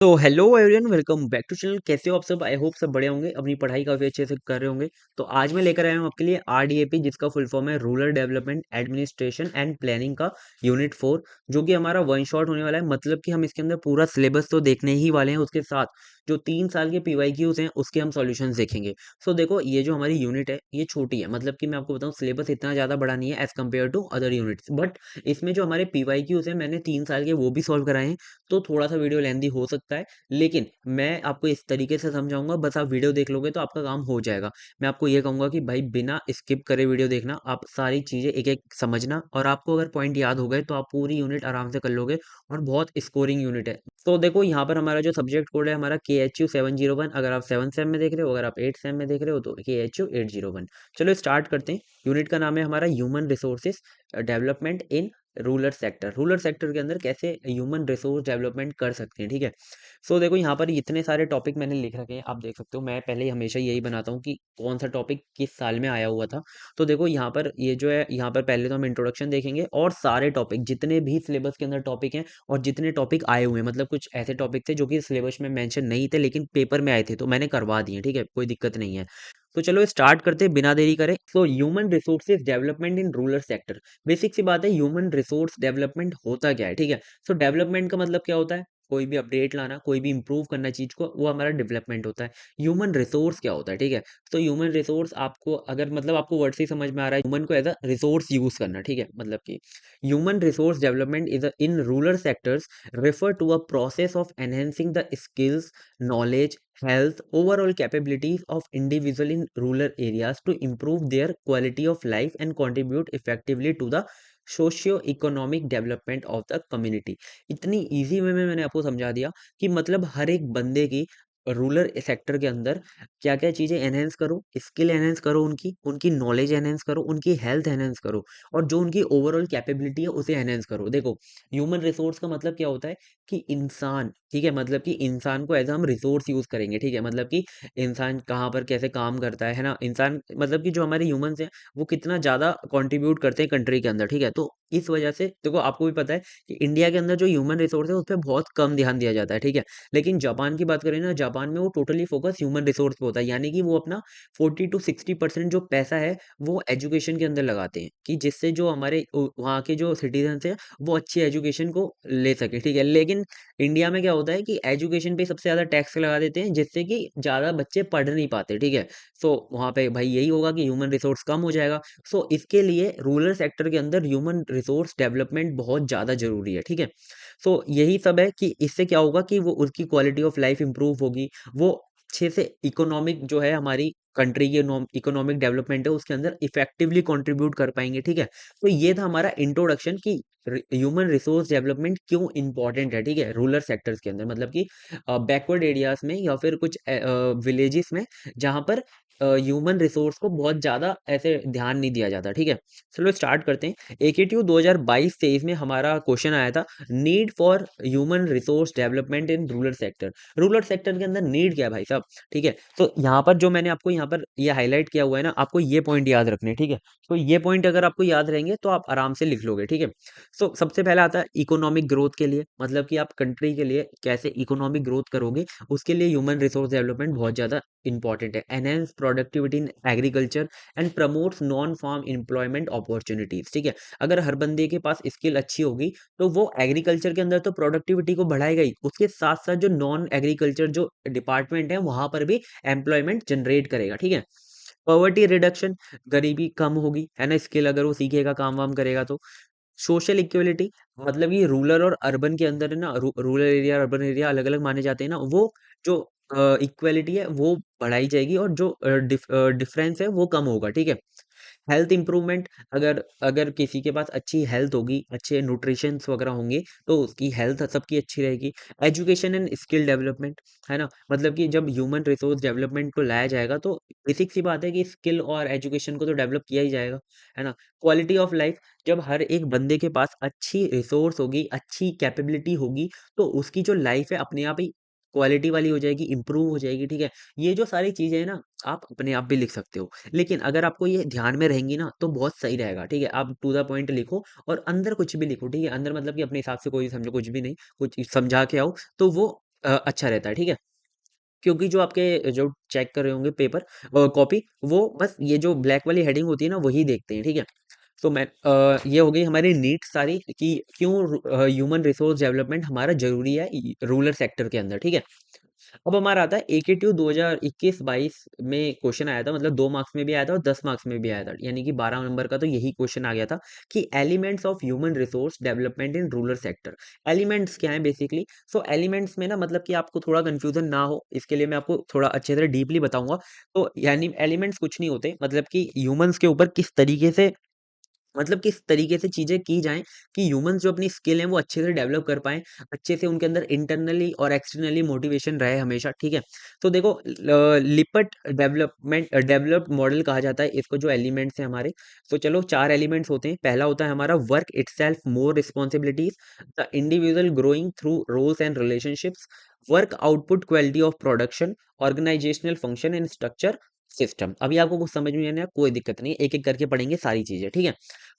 तो hello everyone, welcome back to channel. कैसे हो आप सब? आई होप सब बढ़िया होंगे, अपनी पढ़ाई काफी अच्छे से कर रहे होंगे। तो आज मैं लेकर आया हूँ आपके लिए आरडीएपी, जिसका फुल फॉर्म है rural development administration and planning का यूनिट 4, जो कि हमारा वन शॉट होने वाला है। मतलब कि हम इसके अंदर पूरा सिलेबस तो देखने ही वाले हैं, उसके साथ जो 3 साल के पीवाईक्यूज हैं उसके हम सॉल्यूशंस देखेंगे। सो देखो, ये जो हमारी यूनिट है ये छोटी है। मतलब कि मैं आपको बताऊं, सिलेबस इतना ज्यादा बड़ा नहीं है as compare to other units, but इसमें जो हमारे पीवाईक्यूज हैं मैंने 3 साल के वो भी सॉल्व कराए हैं। तो थोड़ा सा वीडियो लेंदी हो सकता है, लेकिन मैं आपको इस तरीके से समझाऊंगा, बस आप वीडियो देख लोगे तो आपका काम हो जाएगा। मैं आपको ये कहूंगा कि भाई बिना स्किप करे वीडियो देखना, आप सारी चीजें एक एक समझना, और आपको अगर पॉइंट याद हो गए तो आप पूरी यूनिट आराम से कर लोगे। और बहुत स्कोरिंग यूनिट है। तो देखो, यहाँ पर हमारा जो सब्जेक्ट कोड है हमारा KHU 701। अगर आप 7 सेम में देख रहे हो, अगर आप 8 सेम में देख रहे हो तो KHU 801। चलो स्टार्ट करते हैं। यूनिट का नाम है हमारा human resources development in rural sector. Rural sector के अंदर कैसे ह्यूमन रिसोर्स डेवलपमेंट कर सकते हैं, ठीक है। सो देखो, यहाँ पर इतने सारे टॉपिक मैंने लिख रखे हैं, आप देख सकते हो। मैं पहले हमेशा यही बनाता हूँ कि कौन सा टॉपिक किस साल में आया हुआ था। तो देखो, यहाँ पर ये जो है, यहाँ पर पहले तो हम इंट्रोडक्शन देखेंगे, और सारे टॉपिक जितने भी सिलेबस के अंदर टॉपिक हैं और जितने टॉपिक आए हुए हैं, मतलब कुछ ऐसे टॉपिक थे जो कि सिलेबस में मेंशन नहीं थे लेकिन पेपर में आए थे, तो मैंने करवा दिए, ठीक है, कोई दिक्कत नहीं है। तो चलो स्टार्ट करते हैं बिना देरी करे। So human resources development in rural sector. Basic सी बात है, ह्यूमन रिसोर्स डेवलपमेंट होता क्या है, ठीक है। सो डेवलपमेंट का मतलब क्या होता है? कोई भी अपडेट लाना, कोई भी इंप्रूव करना चीज को, वो हमारा डेवलपमेंट होता है। ह्यूमन रिसोर्स क्या होता है, ठीक है। तो ह्यूमन रिसोर्स आपको, अगर मतलब आपको वर्ड से ही समझ में आ रहा है, ह्यूमन को एज अ रिसोर्स यूज करना, ठीक है। मतलब कि human resource development is in rural sectors refer to a process of enhancing the skills, knowledge, health, overall capabilities of individual in rural areas to improve their quality of life and contribute effectively to the socio economic development of the community. इतनी easy way में मैंने आपको समझा दिया कि मतलब हर एक बंदे की रूरल सेक्टर के अंदर क्या क्या चीजें एनहेंस करो, स्किल एनहेंस करो, उनकी उनकी नॉलेज एनहेंस करो, उनकी हेल्थ एनहेंस करो, और जो उनकी ओवरऑल कैपेबिलिटी है उसे एनहेंस करो। देखो, ह्यूमन रिसोर्स का मतलब क्या होता है कि इंसान, ठीक है, मतलब कि इंसान को एज हम रिसोर्स यूज करेंगे, ठीक है। मतलब कि इंसान कहाँ पर कैसे काम करता है ना, इंसान मतलब कि जो हमारे ह्यूमंस हैं वो कितना ज्यादा कंट्रीब्यूट करते हैं कंट्री के अंदर, ठीक है। तो इस वजह से देखो, आपको भी पता है कि इंडिया के अंदर जो ह्यूमन रिसोर्स है उस पर बहुत कम ध्यान दिया जाता है, ठीक है। लेकिन जापान की बात करें ना, जापान में वो टोटली फोकस ह्यूमन रिसोर्स पे होता है, यानी कि वो अपना 40 to 60% जो पैसा है वो एजुकेशन के अंदर लगाते हैं, कि जिससे जो हमारे वहाँ के जो सिटीजन है वो अच्छी एजुकेशन को ले सके, ठीक है। लेकिन इंडिया में क्या होता है कि एजुकेशन पे सबसे ज्यादा टैक्स लगा देते हैं, जिससे कि ज्यादा बच्चे पढ़ नहीं पाते, ठीक है। सो वहां पे भाई यही होगा कि ह्यूमन रिसोर्स कम हो जाएगा। सो इसके लिए रूरल सेक्टर के अंदर ह्यूमन रिसोर्स डेवलपमेंट बहुत ज्यादा जरूरी है, ठीक है। सो यही सब है कि इससे क्या होगा कि वो उसकी क्वालिटी ऑफ लाइफ इंप्रूव होगी, वो अच्छे से इकोनॉमिक जो है हमारी कंट्री की इकोनॉमिक डेवलपमेंट है उसके अंदर इफेक्टिवली कंट्रीब्यूट कर पाएंगे, ठीक है। तो ये था हमारा इंट्रोडक्शन कि ह्यूमन रिसोर्स डेवलपमेंट क्यों इंपॉर्टेंट है, ठीक है, रूरल सेक्टर्स के अंदर। मतलब कि बैकवर्ड एरियाज में या फिर कुछ विलेजेस में जहां पर ह्यूमन रिसोर्स को बहुत ज्यादा ऐसे ध्यान नहीं दिया जाता, ठीक है। चलो स्टार्ट करते हैं। AKTU 2022-23 में हमारा क्वेश्चन आया था, need for human resource development in rural sector. Rural sector के अंदर नीड क्या है भाई साहब, ठीक है। तो यहाँ पर जो मैंने आपको यहाँ पर ये हाईलाइट किया हुआ है ना, आपको ये पॉइंट याद रखने हैं, ठीक है। तो ये पॉइंट अगर आपको याद रहेंगे तो आप आराम से लिख लोगे, ठीक है। सो सबसे पहला आता है इकोनॉमिक ग्रोथ के लिए, मतलब कि आप कंट्री के लिए कैसे इकोनॉमिक ग्रोथ करोगे, उसके लिए ह्यूमन रिसोर्स डेवलपमेंट बहुत ज्यादा इंपॉर्टेंट है। Enhance productivity in agriculture and promotes non farm employment opportunities, ठीक है। अगर हर बंदे के पास स्किल अच्छी होगी तो वो एग्रीकल्चर के अंदर तो प्रोडक्टिविटी को बढ़ाएगा ही, उसके साथ साथ जो नॉन एग्रीकल्चर जो डिपार्टमेंट है वहां पर भी एम्प्लॉयमेंट जनरेट करेगा, ठीक है। पॉवर्टी रिडक्शन, गरीबी कम होगी, है ना, स्किल अगर वो सीखेगा, काम वाम करेगा तो। सोशल इक्वलिटी, मतलब ये रूरल और अर्बन के अंदर है ना, रूरल एरिया अर्बन एरिया अलग अलग माने जाते हैं ना, वो जो इक्वलिटी है वो बढ़ाई जाएगी, और जो डिफरेंस है वो कम होगा, ठीक है। हेल्थ इंप्रूवमेंट, अगर अगर किसी के पास अच्छी हेल्थ होगी, अच्छे न्यूट्रिशंस वगैरह होंगे, तो उसकी हेल्थ सबकी अच्छी रहेगी। एजुकेशन एंड स्किल डेवलपमेंट, है ना, मतलब कि जब ह्यूमन रिसोर्स डेवलपमेंट को लाया जाएगा तो बेसिक सी बात है कि स्किल और एजुकेशन को तो डेवलप किया ही जाएगा, है ना। क्वालिटी ऑफ लाइफ, जब हर एक बंदे के पास अच्छी रिसोर्स होगी, अच्छी कैपेबिलिटी होगी, तो उसकी जो लाइफ है अपने आप ही क्वालिटी वाली हो जाएगी, इंप्रूव हो जाएगी, ठीक है। ये जो सारी चीजें हैं ना, आप अपने आप भी लिख सकते हो, लेकिन अगर आपको ये ध्यान में रहेंगी ना तो बहुत सही रहेगा, ठीक है। आप टू द पॉइंट लिखो, और अंदर कुछ भी लिखो, ठीक है। अंदर मतलब कि अपने हिसाब से कोई समझो कुछ भी नहीं, कुछ समझा के आओ, तो वो अच्छा रहता है, ठीक है? क्योंकि जो आपके जो चेक कर रहे होंगे पेपर कॉपी, वो बस ये जो ब्लैक वाली हेडिंग होती है ना वही देखते हैं, ठीक है? तो मैं ये हो गई हमारी नीड सारी कि क्यों ह्यूमन रिसोर्स डेवलपमेंट हमारा जरूरी है रूरल सेक्टर के अंदर, ठीक है? अब हमारा आता है एकेटीयू 2021-22 में क्वेश्चन आया था, मतलब 2 मार्क्स में भी आया था और 10 मार्क्स में भी आया था, यानी कि 12 नंबर का तो यही क्वेश्चन आ गया था कि elements of human resource development in rural sector. Elements क्या है बेसिकली? सो एलिमेंट्स में ना, मतलब कि आपको थोड़ा कंफ्यूजन ना हो इसके लिए मैं आपको थोड़ा अच्छे से डीपली बताऊंगा। तो यानी एलिमेंट्स कुछ नहीं होते, मतलब कि ह्यूमंस के ऊपर किस तरीके से, मतलब किस तरीके से चीजें की जाएं कि ह्यूमंस जो अपनी स्किल है वो अच्छे से डेवलप कर पाएं, अच्छे से उनके अंदर इंटरनली और एक्सटर्नली मोटिवेशन रहे हमेशा, ठीक है? तो देखो, लिपट डेवलप्ड मॉडल कहा जाता है इसको, जो एलिमेंट्स हैं हमारे। तो चलो, 4 एलिमेंट्स होते हैं। पहला होता है हमारा work itself, more responsibilities, the individual growing through roles and relationships, work output, quality of production, organisational function and structure, system. अभी आपको कुछ समझ में नहीं आया, कोई दिक्कत नहीं, एक एक करके पढ़ेंगे सारी चीजें, ठीक है?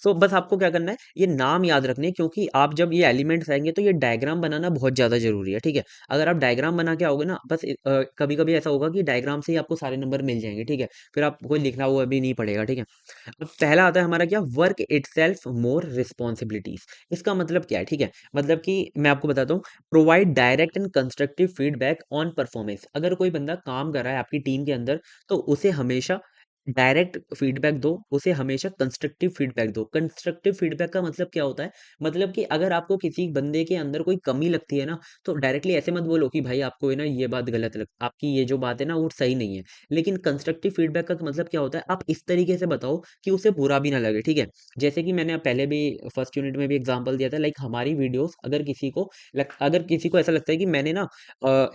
सो बस आपको क्या करना है, ये नाम याद रखने हैं, क्योंकि आप जब ये एलिमेंट्स आएंगे तो ये डायग्राम बनाना बहुत ज्यादा जरूरी है, ठीक है? अगर आप डायग्राम बना के आओगे ना, बस कभी कभी ऐसा होगा कि डायग्राम से ही आपको सारे नंबर मिल जाएंगे, ठीक है? फिर आप कोई लिखना वो अभी नहीं पड़ेगा, ठीक है? अब पहला आता है हमारा क्या, वर्क इटसेल्फ मोर रिस्पॉन्सिबिलिटीज। इसका मतलब क्या है, ठीक है? मतलब कि मैं आपको बताता हूँ, provide direct and constructive feedback on performance. अगर कोई बंदा काम कर रहा है आपकी टीम के अंदर, तो उसे हमेशा डायरेक्ट फीडबैक दो, उसे हमेशा कंस्ट्रक्टिव फीडबैक दो। कंस्ट्रक्टिव फीडबैक का मतलब क्या होता है? मतलब कि अगर आपको किसी बंदे के अंदर कोई कमी लगती है ना, तो डायरेक्टली ऐसे मत बोलो कि भाई आपको है ना ये बात गलत लग, आपकी ये जो बात है ना वो सही नहीं है। लेकिन कंस्ट्रक्टिव फीडबैक का मतलब क्या होता है, आप इस तरीके से बताओ कि उसे बुरा भी ना लगे, ठीक है? जैसे कि मैंने पहले भी फर्स्ट यूनिट में भी एग्जांपल दिया था, लाइक हमारी वीडियोस, अगर किसी को ऐसा लगता है कि मैंने ना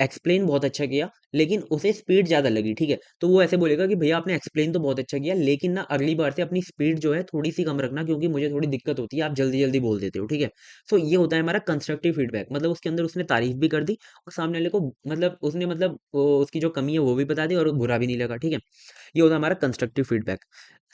एक्सप्लेन बहुत अच्छा किया, लेकिन उसे स्पीड ज्यादा लगी, ठीक है? तो वो ऐसे बोलेगा कि भैया आपने एक्सप्लेन तो बहुत अच्छा किया, लेकिन ना अगली बार से अपनी स्पीड जो है थोड़ी सी कम रखना, क्योंकि मुझे थोड़ी दिक्कत होती है, आप जल्दी जल्दी बोल देते हो, ठीक है? सो ये होता है हमारा कंस्ट्रक्टिव फीडबैक, मतलब उसके अंदर उसने तारीफ भी कर दी और सामने वाले को, मतलब उसने, मतलब उसकी जो कमी है वो भी बता दी और बुरा भी नहीं लगा, ठीक है? ये होता है हमारा constructive feedback.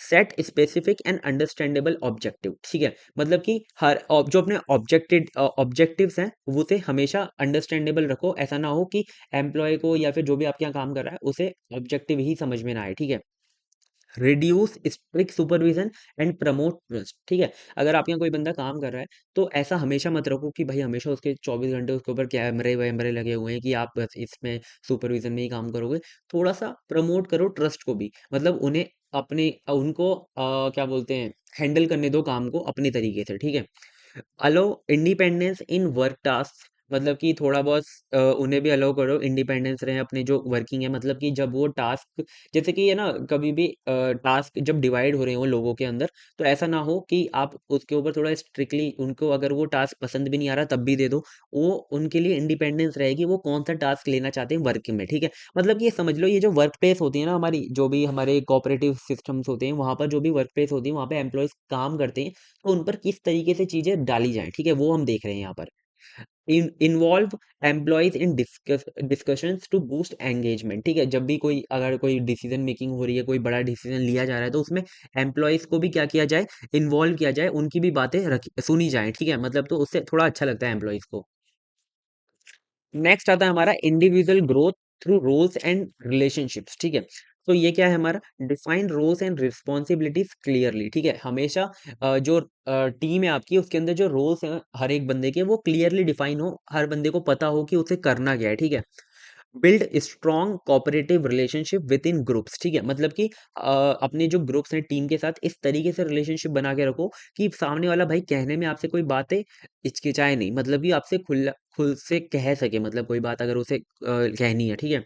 Set specific and understandable objective, ठीक है? मतलब कि जो अपने ऑब्जेक्टिव्स हैं वो से हमेशा अंडरस्टैंडेबल रखो, ऐसा ना हो कि एम्प्लॉय को या फिर जो भी आपके यहाँ काम कर रहा है उसे ऑब्जेक्टिव ही समझ में ना आए, ठीक है? Reduce strict supervision and promote trust, ठीक है? अगर आप यहाँ कोई बंदा काम कर रहा है, तो ऐसा हमेशा मत रखो कि भाई हमेशा उसके 24 घंटे उसके ऊपर कैमरे वैमरे लगे हुए हैं कि आप बस इसमें सुपरविजन में ही काम करोगे। थोड़ा सा प्रमोट करो ट्रस्ट को भी, मतलब उन्हें अपने उनको क्या बोलते हैं, हैंडल करने दो काम को अपने तरीके से, ठीक है? अलो इंडिपेंडेंस इन वर्क टास्क, मतलब कि थोड़ा बहुत उन्हें भी अलाउ करो, इंडिपेंडेंस रहे अपने जो वर्किंग है, मतलब कि जब वो टास्क, जैसे कि ये ना, कभी भी टास्क जब डिवाइड हो रहे हो लोगों के अंदर, तो ऐसा ना हो कि आप उसके ऊपर थोड़ा स्ट्रिक्टली, उनको अगर वो टास्क पसंद भी नहीं आ रहा तब भी दे दो। वो उनके लिए इंडिपेंडेंस रहेगी, वो कौन सा टास्क लेना चाहते हैं वर्क में, ठीक है? मतलब कि ये समझ लो, ये जो वर्क प्लेस होती है ना हमारी, जो भी हमारे कोऑपरेटिव सिस्टम्स होते हैं, वहां पर जो भी वर्क प्लेस होती है वहां पे एम्प्लॉयज काम करते हैं, तो उन पर किस तरीके से चीजें डाली जाएं, ठीक है? वो हम देख रहे हैं यहाँ पर। Involve employees in discussions to boost engagement, ठीक है? जब भी कोई, अगर कोई डिसीजन मेकिंग हो रही है, कोई बड़ा डिसीजन लिया जा रहा है, तो उसमें एम्प्लॉयज को भी क्या किया जाए, इन्वॉल्व किया जाए, उनकी भी बातें सुनी जाए, ठीक है? मतलब तो उससे थोड़ा अच्छा लगता है एम्प्लॉयज को। नेक्स्ट आता है हमारा individual growth through roles and relationships, ठीक है? तो ये क्या है हमारा, define roles and responsibilities clearly, ठीक है? हमेशा जो टीम है आपकी, उसके अंदर जो रोल्स हैं हर एक बंदे के, वो क्लियरली डिफाइन हो, हर बंदे को पता हो कि उसे करना क्या है, ठीक है? Build strong cooperative relationship with in groups, ठीक है? मतलब कि अपने जो ग्रुप्स हैं टीम के साथ, इस तरीके से रिलेशनशिप बना के रखो कि सामने वाला भाई कहने में आपसे कोई बातें हिचकिचाए नहीं, मतलब कि आपसे खुला खुद से कह सके, मतलब कोई बात अगर उसे कहनी है, ठीक है?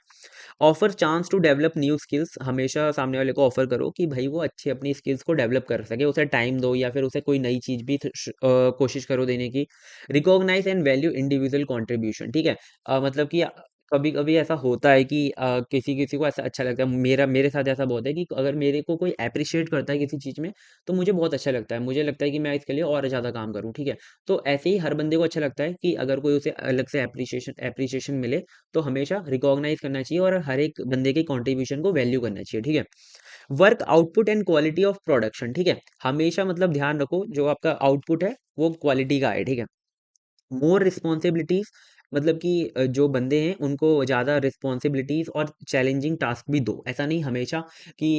Offer chance to develop new skills, हमेशा सामने वाले को ऑफर करो कि भाई वो अच्छी अपनी स्किल्स को डेवलप कर सके, उसे टाइम दो या फिर उसे कोई नई चीज भी कोशिश करो देने की। Recognise and value individual contribution, ठीक है? मतलब कि कभी कभी ऐसा होता है कि किसी किसी को ऐसा अच्छा लगता है, मेरे साथ ऐसा बहुत है कि अगर मेरे को कोई अप्रिशिएट करता है किसी चीज में, तो मुझे बहुत अच्छा लगता है, मुझे लगता है कि मैं इसके लिए और ज्यादा काम करूँ, ठीक है? तो ऐसे ही हर बंदे को अच्छा लगता है कि अगर कोई उसे अलग से एप्रिसिएशन मिले, तो हमेशा रिकॉग्नाइज करना चाहिए और हर एक बंदे के कंट्रीब्यूशन को वैल्यू करना चाहिए, ठीक है? Work output and quality of production, ठीक है? हमेशा मतलब ध्यान रखो जो आपका आउटपुट है वो क्वालिटी का है, ठीक है? मोर रिस्पॉन्सिबिलिटीज मतलब कि जो बंदे हैं उनको ज़्यादा रिस्पॉन्सिबिलिटीज़ और चैलेंजिंग टास्क भी दो। ऐसा नहीं हमेशा कि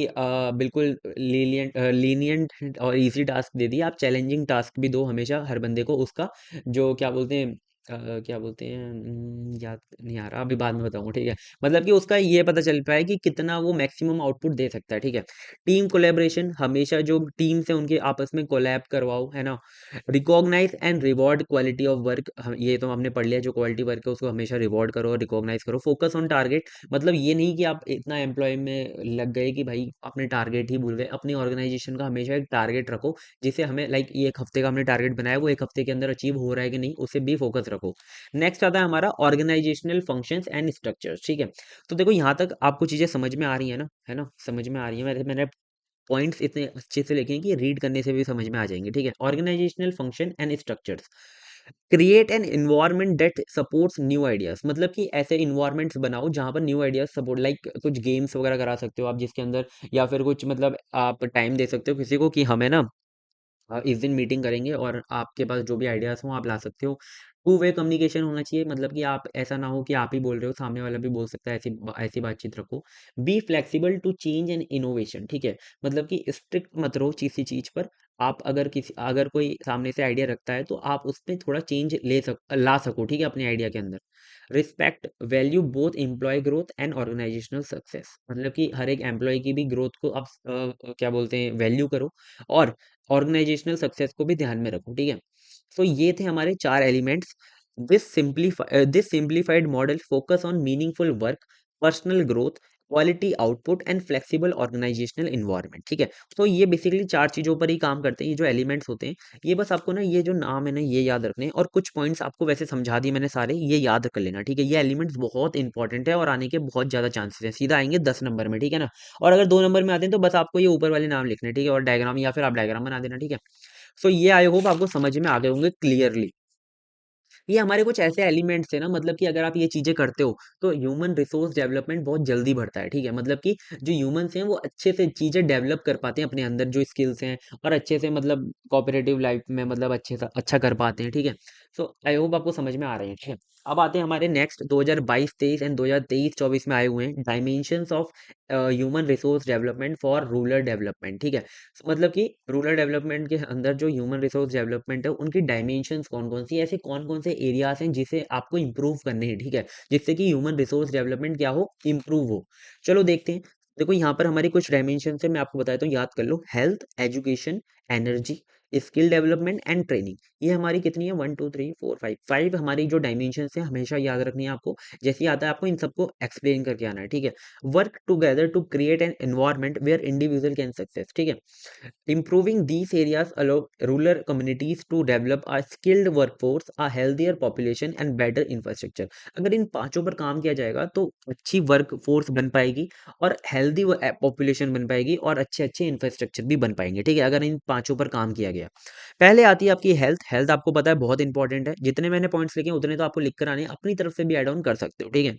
बिल्कुल लीनिएंट और ईज़ी टास्क दे दिए, आप चैलेंजिंग टास्क भी दो हमेशा हर बंदे को उसका जो क्या बोलते हैं क्या बोलते हैं याद नहीं आ रहा, अभी बाद में बताऊँगा, ठीक है? मतलब कि उसका ये पता चल पाए कि कितना वो मैक्सिमम आउटपुट दे सकता है, ठीक है? टीम कोलैबोरेशन, हमेशा जो टीम्स हैं उनके आपस में कोलैब करवाओ, है ना? Recognise and reward quality of work, ये तो हमने पढ़ लिया, जो क्वालिटी वर्क है उसको हमेशा रिवॉर्ड करो और रिकॉग्नाइज करो। फोकस ऑन टारगेट, मतलब ये नहीं कि आप इतना एम्प्लॉय में लग गए कि भाई अपने टारगेट ही भूल गए। अपनी ऑर्गेनाइजेशन का हमेशा एक टारगेट रखो, जिसे हमें लाइक ये एक हफ्ते का हमने टारगेट बनाया, वो एक हफ्ते के अंदर अचीव हो रहा है कि नहीं, उसे भी फोकस रखो। नेक्स्ट आता है हमारा ऑर्गेनाइजेशनल फंक्शंस एंड स्ट्रक्चर्स, ठीक है? तो देखो यहाँ तक आपको चीजें समझ में आ रही है ना, है ना, समझ में आ रही है। मैंने पॉइंट्स इतने अच्छे से लिखे हैं कि रीड करने से भी समझ में आ जाएंगे, ठीक है? Organisational function and structures, create an environment that supports new ideas, मतलब कि ऐसे इन्वायरमेंट्स बनाओ जहां पर न्यू आइडियाज सपोर्ट, लाइक कुछ गेम्स वगैरह करा सकते हो आप जिसके अंदर, या फिर कुछ मतलब आप टाइम दे सकते हो किसी को कि हमें ना इस दिन मीटिंग करेंगे और आपके पास जो भी आइडियाज़ हों आप ला सकते हो। टू वे कम्युनिकेशन होना चाहिए, मतलब कि आप ऐसा ना हो कि आप ही बोल रहे हो, सामने वाला भी बोल सकता है, ऐसी बातचीत रखो। Be flexible to change and innovation, ठीक है? मतलब कि स्ट्रिक्ट मत रहो किसी चीज़ पर। आप अगर कोई सामने से आइडिया रखता है तो आप उसमें थोड़ा चेंज ला सको, ठीक है, अपने आइडिया के अंदर। Respect value both employee growth and organisational success, मतलब कि हर एक एम्प्लॉय की भी ग्रोथ को आप क्या बोलते हैं, वैल्यू करो, और ऑर्गेनाइजेशनल सक्सेस को भी ध्यान में रखो, ठीक है? तो ये थे हमारे 4 elements. This simplified model focus on meaningful work, personal growth, quality output and flexible organisational environment, ठीक है? तो ये बेसिकली 4 चीज़ों पर ही काम करते हैं, ये जो एलिमेंट्स होते हैं। ये बस आपको ना ये जो नाम है ना ये याद रखने हैं, और कुछ पॉइंट्स आपको वैसे समझा दिए मैंने सारे, ये याद कर लेना, ठीक है? ये एलिमेंट्स बहुत इंपॉर्टेंट है और आने के बहुत ज़्यादा चांसेस हैं, सीधा आएँगे 10 नंबर में, ठीक है ना? और अगर 2 नंबर में आते हैं तो बस आपको ये ऊपर वाले नाम लिखने हैं, ठीक है? और डायग्राम, या फिर आप डायग्राम बना देना, ठीक है? सो ये आई होप आपको समझ में आ गए होंगे क्लियरली। ये हमारे कुछ ऐसे एलिमेंट्स हैं ना, मतलब कि अगर आप ये चीज़ें करते हो तो ह्यूमन रिसोर्स डेवलपमेंट बहुत जल्दी बढ़ता है, ठीक है? मतलब कि जो ह्यूमन्स हैं वो अच्छे से चीज़ें डेवलप कर पाते हैं अपने अंदर जो स्किल्स हैं, और अच्छे से मतलब कोऑपरेटिव लाइफ में मतलब अच्छे से अच्छा कर पाते हैं, ठीक है? सो आई होप आपको समझ में आ रही है, ठीक है? अब आते हैं हमारे नेक्स्ट 2022-23 एंड 2023-24 में आए हुए हैं dimensions of human resource development for rural development, ठीक है? मतलब कि रूरल डेवलपमेंट के अंदर जो ह्यूमन रिसोर्स डेवलपमेंट है उनकी डायमेंशंस कौन-कौन सी, ऐसे कौन-कौन से एरियाज़ हैं जिसे आपको इम्प्रूव करने हैं, ठीक है? जिससे कि ह्यूमन रिसोर्स डेवलपमेंट क्या हो, इम्प्रूव हो। चलो देखते हैं। देखो यहाँ पर हमारी कुछ डायमेंशंस है, मैं आपको बताता हूँ, याद कर लो। Health, education, energy, skill development and training. ये हमारी कितनी है, 1 2 3 4 5, 5 हमारी जो डायमेंशंस हैं हमेशा याद रखनी है आपको। जैसे ही आता है आपको इन सबको एक्सप्लेन करके आना है, ठीक है? Work together to create an environment where individual can success, ठीक है? Improving these areas allow rural communities to develop a skilled workforce, a healthier population and better infrastructure। अगर इन पांचों पर काम किया जाएगा तो अच्छी वर्क फोर्स बन पाएगी, और हेल्दी पॉपुलेशन बन पाएगी, और अच्छे अच्छे इंफ्रास्ट्रक्चर भी बन पाएंगे, ठीक है? अगर इन पांचों पर काम किया गया। पहले आती है आपकी हेल्थ। हेल्थ आपको पता है बहुत इंपॉर्टेंट है, जितने मैंने पॉइंट्स लिखे हैं उतने तो आपको लिख कर आने हैं, अपनी तरफ से भी ऐड ऑन कर सकते हो, ठीक है?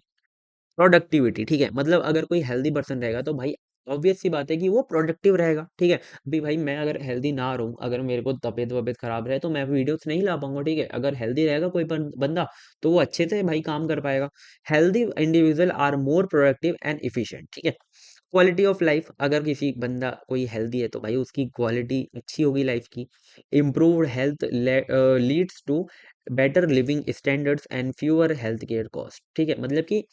प्रोडक्टिविटी, ठीक है? मतलब अगर कोई हेल्दी पर्सन रहेगा तो भाई ऑब्वियस सी बात है कि वो प्रोडक्टिव रहेगा, ठीक है? अभी भाई मैं अगर हेल्दी ना रहूँ, अगर मेरे को तबीयत-वबीयत खराब रहे तो मैं वीडियोज़ नहीं ला पाऊँगा, ठीक है? अगर हेल्दी रहेगा कोई बंदा तो वो अच्छे से भाई काम कर पाएगा। Healthy individual are more productive and efficient, ठीक है? क्वालिटी ऑफ लाइफ, अगर किसी बंदा कोई हेल्दी है तो भाई उसकी क्वालिटी अच्छी होगी लाइफ की। Improved health leads to better living standards and fewer health care cost, ठीक है? मतलब कि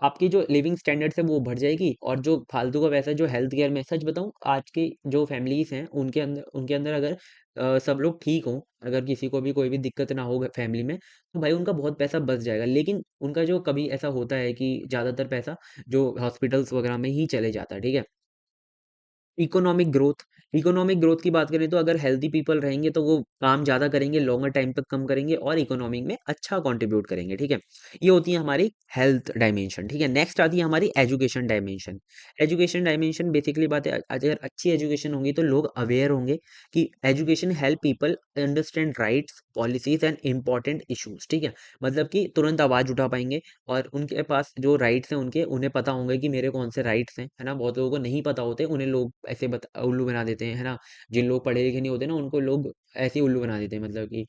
आपकी जो लिविंग स्टैंडर्ड्स है वो बढ़ जाएगी, और जो फालतू का पैसा जो हेल्थ केयर में, सच बताऊं आज की जो फैमिलीज हैं उनके अंदर अगर सब लोग ठीक हों, अगर किसी को भी कोई भी दिक्कत ना हो फैमिली में, तो भाई उनका बहुत पैसा बच जाएगा। लेकिन उनका जो कभी ऐसा होता है कि ज़्यादातर पैसा जो हॉस्पिटल्स वगैरह में ही चले जाता है, ठीक है? इकोनॉमिक ग्रोथ की बात करें तो अगर हेल्दी पीपल रहेंगे तो वो काम ज़्यादा करेंगे, लॉन्गर टाइम तक कम करेंगे, और इकोनॉमी में अच्छा कंट्रीब्यूट करेंगे, ठीक है? ये होती है हमारी हेल्थ डायमेंशन, ठीक है? नेक्स्ट आती है हमारी education dimension. Education dimension basically बात है, अगर अच्छी एजुकेशन होगी तो लोग अवेयर होंगे कि education help people understand rights, policies and important issues, ठीक है? मतलब कि तुरंत आवाज़ उठा पाएंगे, और उनके पास जो राइट्स हैं उन्हें पता होंगे कि मेरे कौन से राइट्स हैं, है ना? बहुत लोगों को नहीं पता होते, उन्हें लोग ऐसे बता उल्लू बना देते हैं, है ना? जिन लोग पढ़े लिखे नहीं होते ना, उनको लोग ऐसे ही उल्लू बना देते हैं, मतलब कि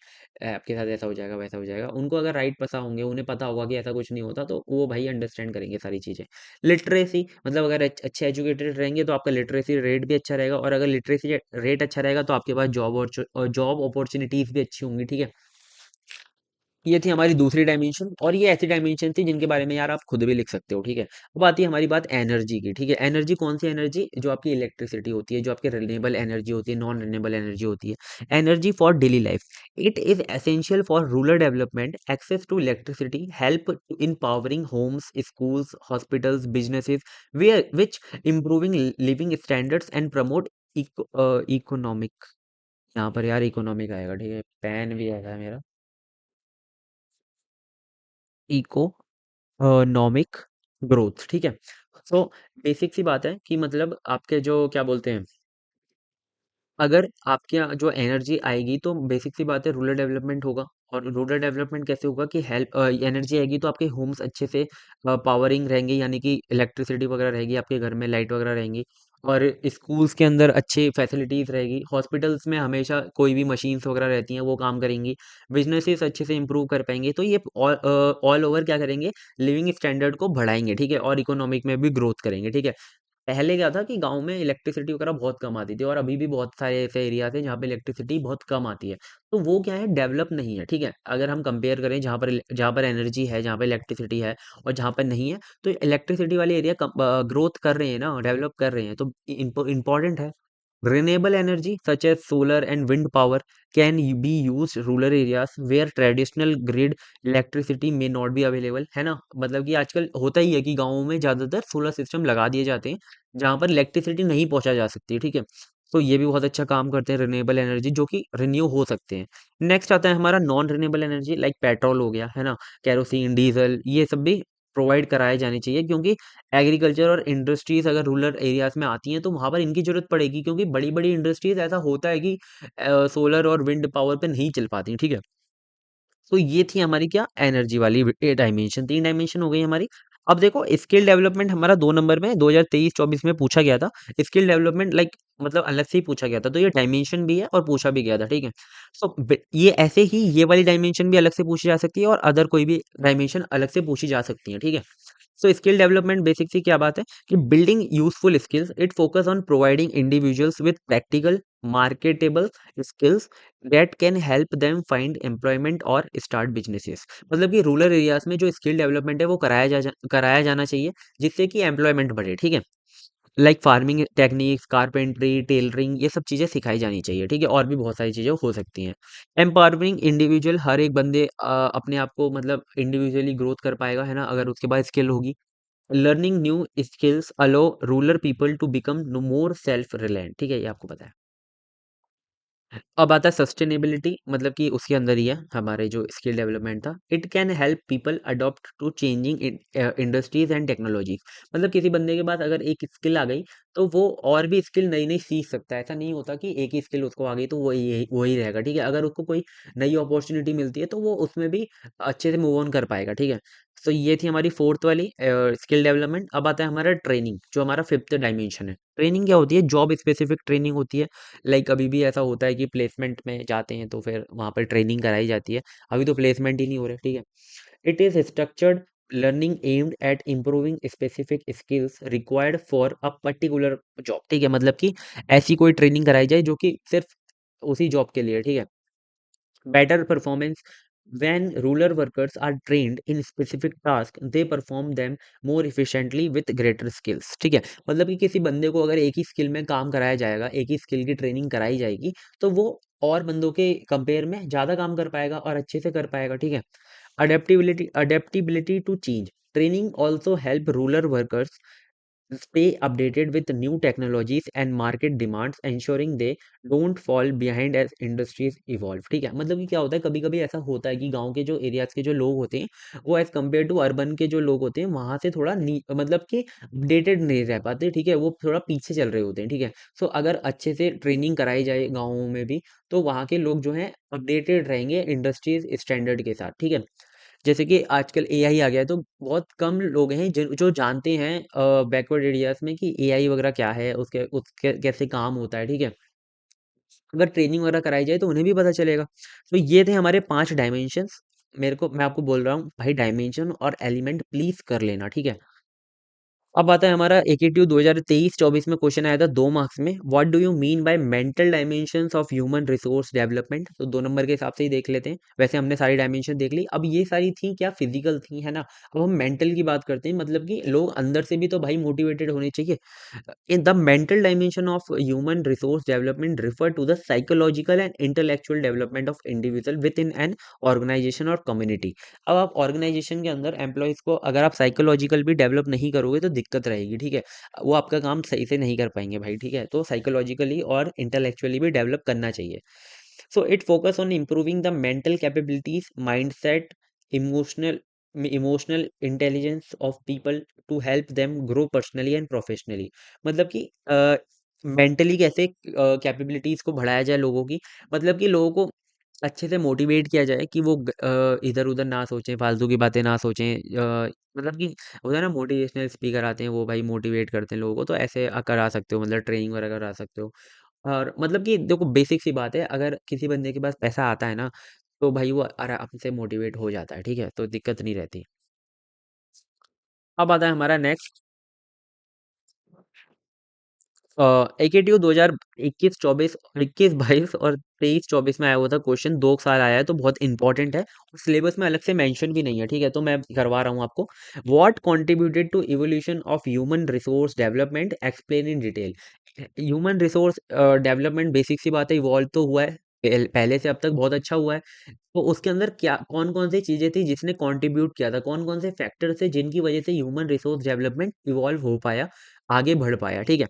आपके साथ ऐसा हो जाएगा, वैसा हो जाएगा। उनको अगर राइट पता होंगे, उन्हें पता होगा कि ऐसा कुछ नहीं होता, तो वो भाई अंडरस्टैंड करेंगे सारी चीज़ें। लिटरेसी मतलब अगर अच्छे एजुकेटेड रहेंगे तो आपका लिटरेसी रेट भी अच्छा रहेगा, और अगर लिटरेसी रेट अच्छा रहेगा तो आपके पास जॉब अपॉर्चुनिटीज भी अच्छी होंगी, ठीक है? ये थी हमारी दूसरी डायमेंशन, और ये ऐसी डायमेंशन थी जिनके बारे में यार आप खुद भी लिख सकते हो, ठीक है? अब आती है हमारी बात एनर्जी की, ठीक है? एनर्जी कौन सी एनर्जी? जो आपकी इलेक्ट्रिसिटी होती है, जो आपकी रिन्यूएबल एनर्जी होती है, नॉन रिन्यूएबल एनर्जी होती है। Energy for daily life, it is essential for rural development, access to electricity help in powering homes, schools, hospitals, businesses, which improving living standards and promote economic. यहाँ पर यार economic आएगा, ठीक है? Pen भी आएगा मेरा। इकोनॉमिक ग्रोथ, ठीक है? सो बेसिक सी बात है कि मतलब आपके जो क्या बोलते हैं, अगर आपके यहाँ जो एनर्जी आएगी तो बेसिक सी बात है रूरल डेवलपमेंट होगा। और रूरल डेवलपमेंट कैसे होगा कि हेल्प एनर्जी आएगी तो आपके होम्स अच्छे से पावरिंग रहेंगे, यानी कि इलेक्ट्रिसिटी वगैरह रहेगी, आपके घर में लाइट वगैरह रहेंगी। और स्कूल्स के अंदर अच्छी फैसिलिटीज रहेगी, हॉस्पिटल्स में हमेशा कोई भी मशीन्स वगैरह रहती हैं वो काम करेंगी, बिजनेसेस अच्छे से इंप्रूव कर पाएंगे। तो ये ऑल ओवर क्या करेंगे, लिविंग स्टैंडर्ड को बढ़ाएंगे, ठीक है? और इकोनॉमिक में भी ग्रोथ करेंगे, ठीक है? पहले क्या था कि गाँव में इलेक्ट्रिसिटी वगैरह बहुत कम आती थी, और अभी भी बहुत सारे ऐसे एरियाज़ हैं जहाँ पे इलेक्ट्रिसिटी बहुत कम आती है। तो वो क्या है, डेवलप नहीं है, ठीक है? अगर हम कंपेयर करें जहाँ पर एनर्जी है, जहाँ पे इलेक्ट्रिसिटी है और जहाँ पे नहीं है, तो इलेक्ट्रिसिटी वाले एरिया ग्रोथ कर रहे हैं ना, डेवलप कर रहे हैं, तो इम्पोर्टेंट है। Renewable energy such as solar and wind power can be used rural areas where traditional grid electricity may not be available, है ना? मतलब कि आजकल होता ही है कि गाँवों में ज़्यादातर सोलर सिस्टम लगा दिए जाते हैं जहाँ पर इलेक्ट्रिसिटी नहीं पहुंचा जा सकती, ठीक है? तो ये भी बहुत अच्छा काम करते हैं रिन्यूएबल एनर्जी, जो कि रिन्यू हो सकते हैं। नेक्स्ट आता है हमारा non renewable energy, like petrol हो गया, है ना? कैरोसिन, डीजल, ये सब भी प्रोवाइड कराए जानी चाहिए, क्योंकि एग्रीकल्चर और इंडस्ट्रीज अगर रूरल एरियाज में आती हैं तो वहां पर इनकी जरूरत पड़ेगी, क्योंकि बड़ी बड़ी इंडस्ट्रीज ऐसा होता है कि सोलर और विंड पावर पे नहीं चल पाती, ठीक है? तो ये थी हमारी क्या, एनर्जी वाली डायमेंशन, तीन डायमेंशन हो गई हमारी। अब देखो स्किल डेवलपमेंट हमारा 2 नंबर में 2023-24 में पूछा गया था। स्किल डेवलपमेंट लाइक मतलब अलग से ही पूछा गया था, तो ये डायमेंशन भी है और पूछा भी गया था, ठीक है? तो ये ऐसे ही ये वाली डायमेंशन भी अलग से पूछी जा सकती है, और अदर कोई भी डायमेंशन अलग से पूछी जा सकती है, ठीक है? सो स्किल डेवलपमेंट बेसिक सी क्या बात है कि building useful skills, it focus on providing individuals with practical marketable skills that can help them find employment और स्टार्ट बिजनेसेस। मतलब कि रूरल एरियाज में जो स्किल डेवलपमेंट है वो कराया जाना चाहिए, जिससे कि एम्प्लॉयमेंट बढ़े, ठीक है? Like farming techniques, carpentry, tailoring, ये सब चीज़ें सिखाई जानी चाहिए, ठीक है? और भी बहुत सारी चीज़ें हो सकती हैं। एम्पावरिंग इंडिविजुअल, हर एक बंदे अपने आप को मतलब इंडिविजुअली ग्रोथ कर पाएगा, है ना? अगर उसके पास स्किल होगी। Learning new skills allow rural people to become more self reliant, ठीक है? ये आपको पता है। अब आता है सस्टेनेबिलिटी, मतलब कि उसके अंदर ही है हमारे जो स्किल डेवलपमेंट था। It can help people adopt to changing industries and technologies. मतलब किसी बंदे के पास अगर एक स्किल आ गई तो वो और भी स्किल नई नई सीख सकता है। ऐसा नहीं होता कि एक ही स्किल उसको आ गई तो वही रहेगा, ठीक है? अगर उसको कोई नई अपॉर्चुनिटी मिलती है तो वो उसमें भी अच्छे से मूव ऑन कर पाएगा, ठीक है? तो ये थी हमारी फोर्थ वाली स्किल डेवलपमेंट। अब आता है हमारा ट्रेनिंग, जो हमारा फिफ्थ डायमेंशन है। ट्रेनिंग क्या होती है? जॉब स्पेसिफिक ट्रेनिंग होती है। लाइक अभी भी ऐसा होता है कि प्लेसमेंट में जाते हैं तो फिर वहाँ पर ट्रेनिंग कराई जाती है। अभी तो प्लेसमेंट ही नहीं हो रहे, ठीक है? It is structured learning aimed at improving specific skills required for a particular job, ठीक है? मतलब कि ऐसी कोई ट्रेनिंग कराई जाए जो कि सिर्फ उसी जॉब के लिए, ठीक है? better performance. When rural workers are trained in specific tasks, they perform them more efficiently with greater skills, ठीक है? मतलब कि किसी बंदे को अगर एक ही स्किल में काम कराया जाएगा, एक ही स्किल की ट्रेनिंग कराई जाएगी, तो वो और बंदों के कंपेयर में ज़्यादा काम कर पाएगा और अच्छे से कर पाएगा, ठीक है? Adaptability to change, training also help rural workers stay updated with new technologies and market demands, ensuring they don't fall behind as industries evolve, ठीक है? मतलब कि क्या होता है, कभी कभी ऐसा होता है कि गांव के जो एरियाज के जो लोग होते हैं वो एज कम्पेयर टू अर्बन के जो लोग होते हैं वहां से थोड़ा मतलब कि अपडेटेड नहीं रह पाते, ठीक है? वो थोड़ा पीछे चल रहे होते हैं, ठीक है? सो अगर अच्छे से ट्रेनिंग कराई जाए गाँवों में भी तो वहाँ के लोग जो हैं अपडेटेड रहेंगे इंडस्ट्रीज स्टैंडर्ड के साथ, ठीक है? जैसे कि आजकल एआई आ गया है, तो बहुत कम लोग हैं जो जानते हैं बैकवर्ड एरियाज में कि एआई वगैरह क्या है, उसके उसके कैसे काम होता है, ठीक है। अगर ट्रेनिंग वगैरह कराई जाए तो उन्हें भी पता चलेगा। तो ये थे हमारे 5 डायमेंशंस। मैं आपको बोल रहा हूँ भाई, डायमेंशन और एलिमेंट प्लीज कर लेना, ठीक है। अब आता है हमारा एकेटीयू 2023-24 में क्वेश्चन आया था 2 मार्क्स में, what do you mean by mental dimensions of human resource development. तो 2 नंबर के हिसाब से ही देख लेते हैं। वैसे हमने सारी डायमेंशन देख ली, अब ये सारी थी क्या, फिजिकल थी, है ना। अब हम मेंटल की बात करते हैं, मतलब कि लोग अंदर से भी तो भाई मोटिवेटेड होने चाहिए। In the mental dimension of human resource development refer to the psychological and intellectual development of individual within an organization और community। अब आप ऑर्गेनाइजेशन के अंदर एम्प्लॉयज को अगर आप साइकोलॉजिकल भी डेवलप नहीं करोगे तो दिक्कत रहेगी, ठीक है। वो आपका काम सही से नहीं कर पाएंगे भाई, ठीक है। तो साइकोलॉजिकली और इंटेलेक्चुअली भी डेवलप करना चाहिए। So it focus on improving the mental capabilities, mindset, emotional emotional intelligence of people to help them grow personally and professionally। मतलब कि मेंटली कैसे कैपेबिलिटीज को बढ़ाया जाए लोगों की, मतलब कि लोगों को अच्छे से मोटिवेट किया जाए कि वो इधर उधर ना सोचें, फालतू की बातें ना सोचें। मतलब कि होता है ना, मोटिवेशनल स्पीकर आते हैं, वो भाई मोटिवेट करते हैं लोगों को, तो ऐसे करा सकते हो, मतलब ट्रेनिंग वगैरह करा सकते हो। और मतलब कि देखो बेसिक सी बात है, अगर किसी बंदे के पास पैसा आता है ना, तो भाई वो आराम से मोटिवेट हो जाता है, ठीक है, तो दिक्कत नहीं रहती। अब आता है हमारा नेक्स्ट एकेटीयू 2021-24, 21-22 और 23-24 में आया हुआ था क्वेश्चन, 2 साल आया है, तो बहुत इंपॉर्टेंट है। सिलेबस में अलग से मेंशन भी नहीं है, ठीक है, तो मैं करवा रहा हूँ आपको। What contributed to evolution of human resource development, explain in detail. Human resource development basic सी बात है, इवॉल्व तो हुआ है, पहले से अब तक बहुत अच्छा हुआ है। तो उसके अंदर क्या कौन कौन सी चीजें थी जिसने कंट्रीब्यूट किया था, कौन कौन से फैक्टर थे जिनकी वजह से ह्यूमन रिसोर्स डेवलपमेंट इवॉल्व हो पाया, आगे बढ़ पाया, ठीक है।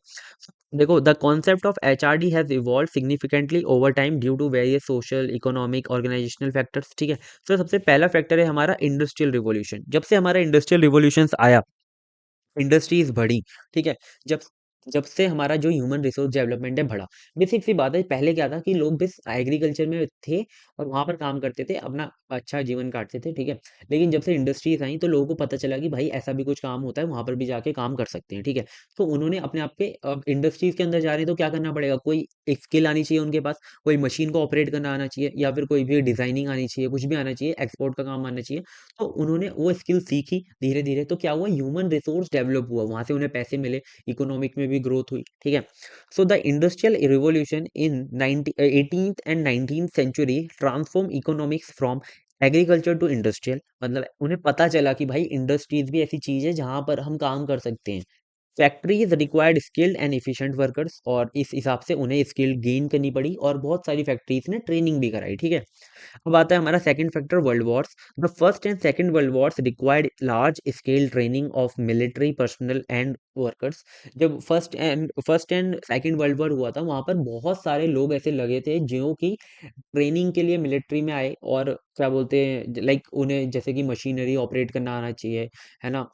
देखो, the concept of HRD has evolve significantly over time due to various social, economic, organisational factors, ठीक है। तो सबसे पहला फैक्टर है हमारा इंडस्ट्रियल रिवॉल्यूशन। जब से हमारा इंडस्ट्रियल रिवॉल्यूशन आया, इंडस्ट्रीज बढ़ी, ठीक है। जब जब से हमारा जो ह्यूमन रिसोर्स डेवलपमेंट है बढ़ा। बेसिक सी बात है, पहले क्या था कि लोग बस एग्रीकल्चर में थे और वहां पर काम करते थे, अपना अच्छा जीवन काटते थे, ठीक है। लेकिन जब से इंडस्ट्रीज आई तो लोगों को पता चला कि भाई ऐसा भी कुछ काम होता है, वहां पर भी जाके काम कर सकते हैं, ठीक है। तो उन्होंने अपने आप के, अब इंडस्ट्रीज के अंदर जा रहे हैं तो क्या करना पड़ेगा, कोई एक स्किल आनी चाहिए उनके पास, कोई मशीन को ऑपरेट करना आना चाहिए, या फिर कोई भी डिजाइनिंग आनी चाहिए, कुछ भी आना चाहिए, एक्सपोर्ट का काम आना चाहिए। तो उन्होंने वो स्किल सीखी धीरे धीरे, तो क्या हुआ, ह्यूमन रिसोर्स डेवलप हुआ, वहां से उन्हें पैसे मिले, इकोनॉमिक में भी ग्रोथ हुई, ठीक है। So the industrial revolution in 18th and 19th century transform economics from agriculture to industrial. मतलब उन्हें पता चला कि भाई इंडस्ट्रीज भी ऐसी चीज है जहां पर हम काम कर सकते हैं। Factories required skilled and efficient workers, और इस हिसाब से उन्हें स्किल गेन करनी पड़ी, और बहुत सारी फैक्ट्रीज ने ट्रेनिंग भी कराई, ठीक है। अब आता है हमारा second factor, world wars. The first and second world wars required large scale training of military personnel and workers. जब first and second world war हुआ था, वहां पर बहुत सारे लोग ऐसे लगे थे जो कि ट्रेनिंग के लिए मिलिट्री में आए, और क्या बोलते हैं, लाइक उन्हें जैसे कि मशीनरी ऑपरेट करना आना चाहिए, है ना।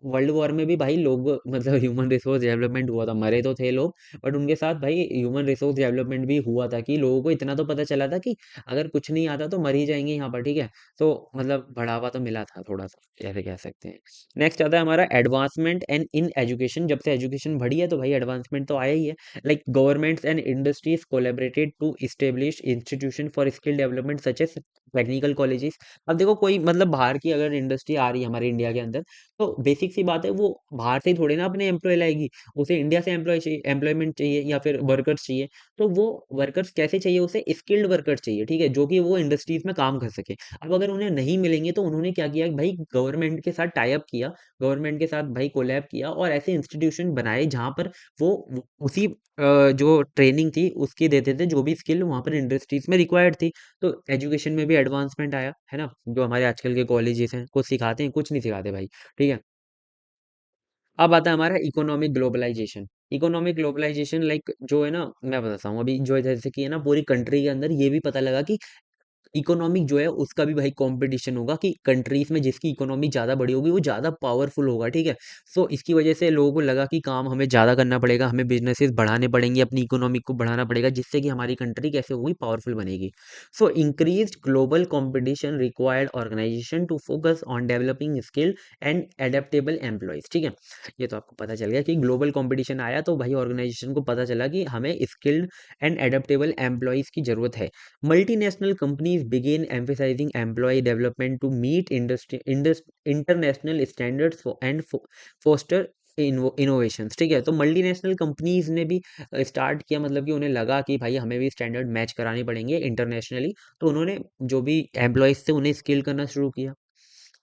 वर्ल्ड वॉर में भी भाई लोग, मतलब ह्यूमन रिसोर्स डेवलपमेंट हुआ था, मरे तो थे लोग, बट उनके साथ भाई ह्यूमन रिसोर्स डेवलपमेंट भी हुआ था, कि लोगों को इतना तो पता चला था कि अगर कुछ नहीं आता तो मर ही जाएंगे यहाँ पर, ठीक है। तो मतलब बढ़ावा तो मिला था थोड़ा सा, ऐसे कह सकते हैं। नेक्स्ट आता है हमारा एडवांसमेंट एंड इन एजुकेशन। जब से एजुकेशन बढ़ी है तो भाई एडवांसमेंट तो आया ही है। Like governments and industries collaborated to establish institution for skill development such as technical colleges. अब देखो, कोई मतलब बाहर की अगर इंडस्ट्री आ रही है हमारे इंडिया के अंदर, तो बेसिक सी बात है, वो बाहर से ही थोड़ी ना अपने एम्प्लॉय लाएगी, उसे इंडिया से एम्प्लॉय चाहिए, एम्प्लॉयमेंट चाहिए, या फिर वर्कर्स चाहिए। तो वो वर्कर्स कैसे चाहिए, उसे स्किल्ड वर्कर्स चाहिए, ठीक है, जो कि वो इंडस्ट्रीज में काम कर सके। अब अगर उन्हें नहीं मिलेंगे तो उन्होंने क्या किया कि भाई गवर्नमेंट के साथ टाई अप किया, गवर्नमेंट के साथ भाई कोलैब किया, और ऐसे इंस्टीट्यूशन बनाए जहां पर वो उसी जो ट्रेनिंग थी उसकी देते थे, जो भी स्किल वहां पर इंडस्ट्रीज में रिक्वायर्ड थी। तो एजुकेशन में भी एडवांसमेंट आया, है ना। जो हमारे आजकल के कॉलेजेस हैं, कुछ सिखाते हैं, कुछ नहीं सिखाते भाई, ठीक है। अब आता है हमारा economic globalisation. Economic globalisation like जो है ना, मैं बताता हूँ, अभी जो जैसे कि है ना, पूरी कंट्री के अंदर ये भी पता लगा कि इकोनॉमिक जो है उसका भी भाई कंपटीशन होगा कि कंट्रीज में जिसकी इकोनॉमी ज़्यादा बड़ी होगी वो ज़्यादा पावरफुल होगा, ठीक है। सो इसकी वजह से लोगों को लगा कि काम हमें ज़्यादा करना पड़ेगा, हमें बिजनेसेस बढ़ाने पड़ेंगे, अपनी इकोनॉमी को बढ़ाना पड़ेगा, जिससे कि हमारी कंट्री कैसे होगी, पावरफुल बनेगी। So increase global competition required organisation to focus on developing skilled and adaptable employees, ठीक है। ये तो आपको पता चल गया कि ग्लोबल कंपटीशन आया तो भाई ऑर्गेनाइजेशन को पता चला कि हमें स्किल्ड एंड एडेप्टेबल एम्प्लॉयज की जरूरत है। Multinational companies begin emphasizing employee development to meet international standards foster innovations, ठीक है। तो मल्टीनेशनल कंपनीज ने भी स्टार्ट किया, मतलब कि उन्हें लगा कि भाई हमें भी स्टैंडर्ड मैच कराने पड़ेंगे इंटरनेशनली, तो उन्होंने जो भी एम्प्लॉयज थे उन्हें स्किल करना शुरू किया।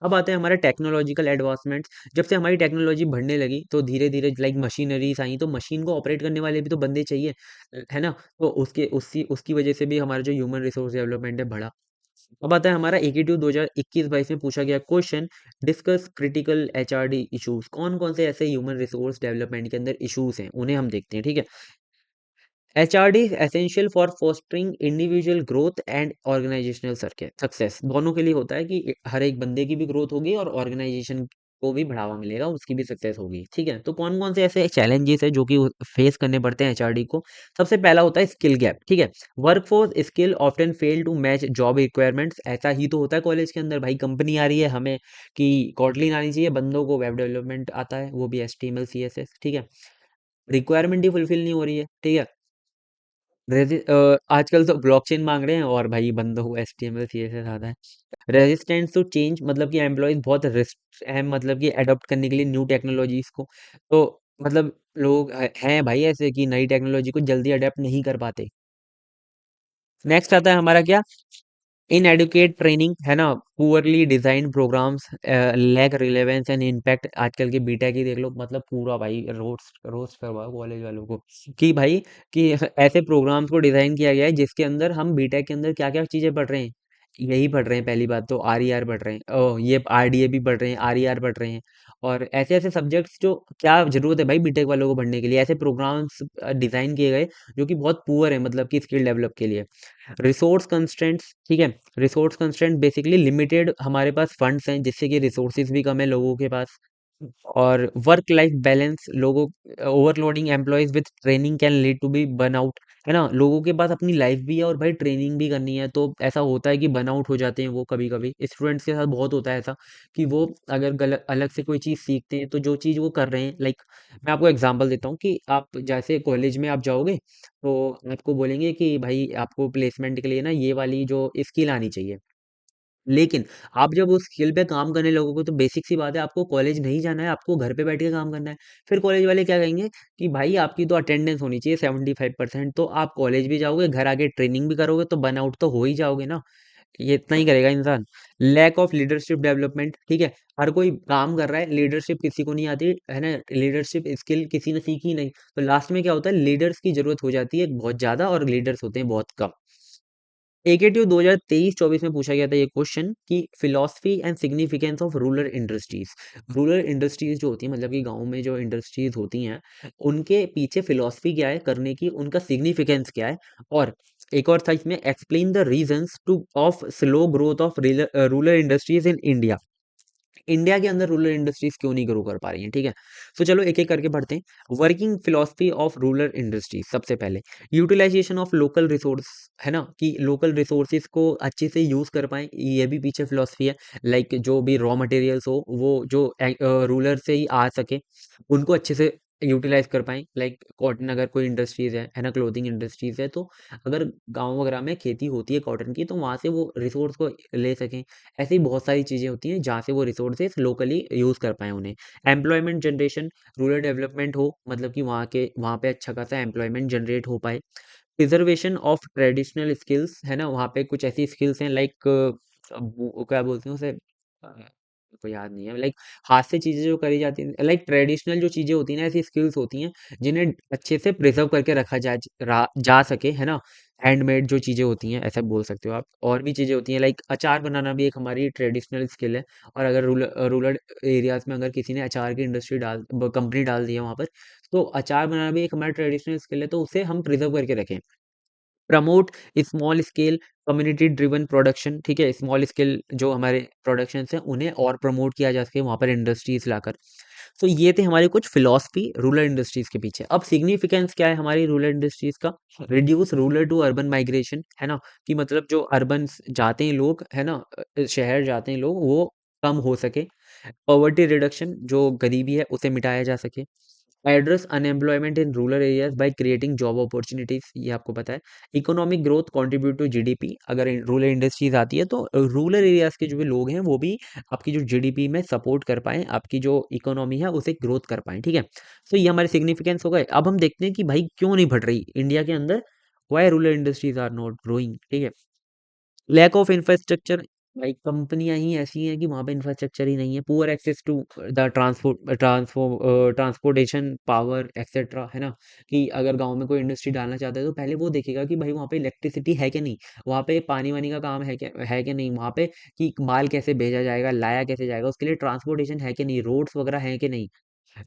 अब आते हैं हमारे टेक्नोलॉजिकल एडवांसमेंट्स। जब से हमारी टेक्नोलॉजी बढ़ने लगी तो धीरे धीरे लाइक मशीनरीज आई, तो मशीन को ऑपरेट करने वाले भी तो बंदे चाहिए, है ना। तो उसके उसकी उसकी वजह से भी हमारा जो ह्यूमन रिसोर्स डेवलपमेंट है बढ़ा। अब आता है हमारा AQ 2021-22 में पूछा गया question, discuss critical HRD issues. कौन कौन से ऐसे ह्यूमन रिसोर्स डेवलपमेंट के अंदर इश्यूज हैं उन्हें हम देखते हैं, ठीक है। HRD is essential for fostering individual growth and organizational success. दोनों के लिए होता है कि हर एक बंदे की भी ग्रोथ होगी और ऑर्गेनाइजेशन को भी बढ़ावा मिलेगा, उसकी भी सक्सेस होगी, ठीक है। तो कौन कौन से ऐसे चैलेंजेस है जो कि फेस करने पड़ते हैं HRD को। सबसे पहला होता है स्किल गैप, ठीक है। Workforce skill often fail to match job requirements. ऐसा ही तो होता है कॉलेज के अंदर, भाई कंपनी आ रही है हमें कि कॉटलिन आनी चाहिए, बंदों को वेब डेवलपमेंट आता है, वो भी HTML CSS, ठीक है। रिक्वायरमेंट ही फुलफिल नहीं हो रही है, ठीक है। आजकल तो ब्लॉकचेन मांग रहे हैं और भाई बंदों को HTML CSS आता है। रेजिस्टेंस टू चेंज, मतलब कि एम्प्लॉयज बहुत रिस्ट है, मतलब कि अडॉप्ट करने के लिए न्यू टेक्नोलॉजीज को। तो मतलब लोग हैं भाई ऐसे कि नई टेक्नोलॉजी को जल्दी अडेप्ट नहीं कर पाते। नेक्स्ट आता है हमारा क्या, इनएडुकेट ट्रेनिंग, है ना। Poorly design programmes, lack relevance and impact. आजकल के बीटेक ही देख लो, मतलब पूरा भाई रोस्ट रोस्ट करवाओ कॉलेज वालों को कि भाई कि ऐसे प्रोग्राम्स को डिजाइन किया गया है जिसके अंदर हम बीटेक के अंदर क्या क्या चीजें पढ़ रहे हैं, यही पढ़ रहे हैं। पहली बात तो RER पढ़ रहे हैं, ये RDA भी पढ़ रहे हैं, RER पढ़ रहे हैं, और ऐसे ऐसे सब्जेक्ट्स जो क्या जरूरत है भाई बीटेक वालों को पढ़ने के लिए। ऐसे प्रोग्राम्स डिजाइन किए गए जो कि बहुत पुअर है, मतलब कि स्किल डेवलप के लिए। रिसोर्स कंस्ट्रेंट्स, ठीक है। रिसोर्स कंस्ट्रेंट बेसिकली लिमिटेड हमारे पास फंड्स हैं, जिससे कि रिसोर्सेज भी कम है लोगों के पास। और वर्क लाइफ बैलेंस, लोगों overloading employees with training can lead to be burnout, है ना। लोगों के पास अपनी लाइफ भी है और भाई ट्रेनिंग भी करनी है, तो ऐसा होता है कि बर्नआउट हो जाते हैं वो। कभी कभी स्टूडेंट्स के साथ बहुत होता है ऐसा कि वो अगर गलत अलग से कोई चीज़ सीखते हैं तो जो चीज़ वो कर रहे हैं, लाइक मैं आपको एग्जांपल देता हूँ कि आप जैसे कॉलेज में आप जाओगे तो आपको बोलेंगे कि भाई आपको प्लेसमेंट के लिए ना ये वाली जो स्किल आनी चाहिए। लेकिन आप जब उस स्किल पे काम करने लगोगे तो बेसिक सी बात है, आपको कॉलेज नहीं जाना है, आपको घर पे बैठ के काम करना है। फिर कॉलेज वाले क्या कहेंगे कि भाई आपकी तो अटेंडेंस होनी चाहिए 75%, तो आप कॉलेज भी जाओगे, घर आके ट्रेनिंग भी करोगे, तो बर्नआउट तो हो ही जाओगे ना। ये इतना ही करेगा इंसान। लैक ऑफ लीडरशिप डेवलपमेंट, ठीक है। हर कोई काम कर रहा है, लीडरशिप किसी को नहीं आती, है ना। लीडरशिप स्किल किसी ने सीखी नहीं, तो लास्ट में क्या होता है, लीडर्स की जरूरत हो जाती है बहुत ज्यादा और लीडर्स होते हैं बहुत कम। AKTU 2023-24 में पूछा गया था ये क्वेश्चन कि philosophy and significance of rural industries. Rural industries जो होती है, मतलब कि गांव में जो इंडस्ट्रीज होती हैं, उनके पीछे फिलोसफी क्या है करने की, उनका सिग्निफिकेंस क्या है। और एक और था इसमें, explain the reasons two of slow growth of rural industries in India. India के अंदर रूरल इंडस्ट्रीज क्यों नहीं ग्रो कर पा रही हैं, ठीक है। तो चलो एक एक करके पढ़ते हैं। Working philosophy of rural industries, सबसे पहले यूटिलाइजेशन ऑफ लोकल रिसोर्स, है ना, कि लोकल रिसोर्सेज को अच्छे से यूज कर पाए, ये भी पीछे फिलोसफी है। लाइक जो भी रॉ मटेरियल्स हो वो जो रूरल से ही आ सके, उनको अच्छे से यूटिलाइज कर पाएँ। लाइक कॉटन, अगर कोई इंडस्ट्रीज है ना, क्लोथिंग इंडस्ट्रीज है, तो अगर गाँव वगैरह में खेती होती है कॉटन की, तो वहाँ से वो रिसोर्स को ले सकें। ऐसी बहुत सारी चीज़ें होती हैं जहाँ से वो रिसोर्सेज लोकली यूज़ कर पाएँ उन्हें। एम्प्लॉयमेंट जनरेशन, रूरल डेवलपमेंट हो, मतलब कि वहाँ पे अच्छा खासा एम्प्लॉयमेंट जनरेट हो पाए। प्रिजर्वेशन ऑफ ट्रेडिशनल स्किल्स, है ना, वहाँ पे कुछ ऐसी स्किल्स हैं लाइक वो क्या बोलते हैं उसे, को याद नहीं है, लाइक हाथ से चीजें जो करी जाती हैं, लाइक ट्रेडिशनल जो चीजें होती हैं ना, ऐसी स्किल्स होती हैं जिन्हें अच्छे से प्रिजर्व करके रखा जा सके, है ना। हैंडमेड जो चीजें होती हैं, ऐसा बोल सकते हो आप। और भी चीजें होती हैं, लाइक अचार बनाना भी एक हमारी ट्रेडिशनल स्किल है। और अगर रूरल एरियाज में अगर किसी ने अचार की इंडस्ट्री कंपनी डाल दी है वहाँ पर, तो अचार बनाना भी एक हमारा ट्रेडिशनल स्किल है, तो उसे हम प्रिजर्व करके रखें। Promote small scale community driven production, ठीक है, स्मॉल स्केल जो हमारे प्रोडक्शन हैं उन्हें और प्रमोट किया जा सके वहाँ पर इंडस्ट्रीज लाकर। तो ये थे हमारे कुछ फिलॉसफी रूरल इंडस्ट्रीज के पीछे। अब सिग्निफिकेंस क्या है हमारी रूरल इंडस्ट्रीज का? Reduce rural to urban migration, है ना, कि मतलब जो अर्बन जाते हैं लोग, है ना, शहर जाते हैं लोग, वो कम हो सके। पॉवर्टी रिडक्शन, जो गरीबी है उसे मिटाया जा सके। Address unemployment in rural areas by creating job opportunities, ये आपको पता है। Economic growth contribute to GDP, अगर रूरल इंडस्ट्रीज आती है तो रूरल एरियाज के जो भी लोग हैं वो भी आपकी जो जीडीपी में सपोर्ट कर पाएं, आपकी जो इकोनॉमी है उसे ग्रोथ कर पाएं, ठीक है। तो ये हमारे सिग्निफिकेंस हो गए। अब हम देखते हैं कि भाई क्यों नहीं बढ़ रही इंडिया के अंदर, why rural industries are not growing, ठीक है। लैक ऑफ इंफ्रास्ट्रक्चर, भाई कंपनियां ही ऐसी हैं कि वहां पे इंफ्रास्ट्रक्चर ही नहीं है। Poor access to the transportation power etcetera, है ना, कि अगर गांव में कोई इंडस्ट्री डालना चाहता है तो पहले वो देखेगा कि भाई वहाँ पे इलेक्ट्रिसिटी है कि नहीं, वहाँ पे पानी वानी का काम है कि नहीं, वहाँ पे कि माल कैसे भेजा जाएगा, लाया कैसे जाएगा, उसके लिए ट्रांसपोर्टेशन है कि नहीं, रोड्स वगैरह है कि नहीं।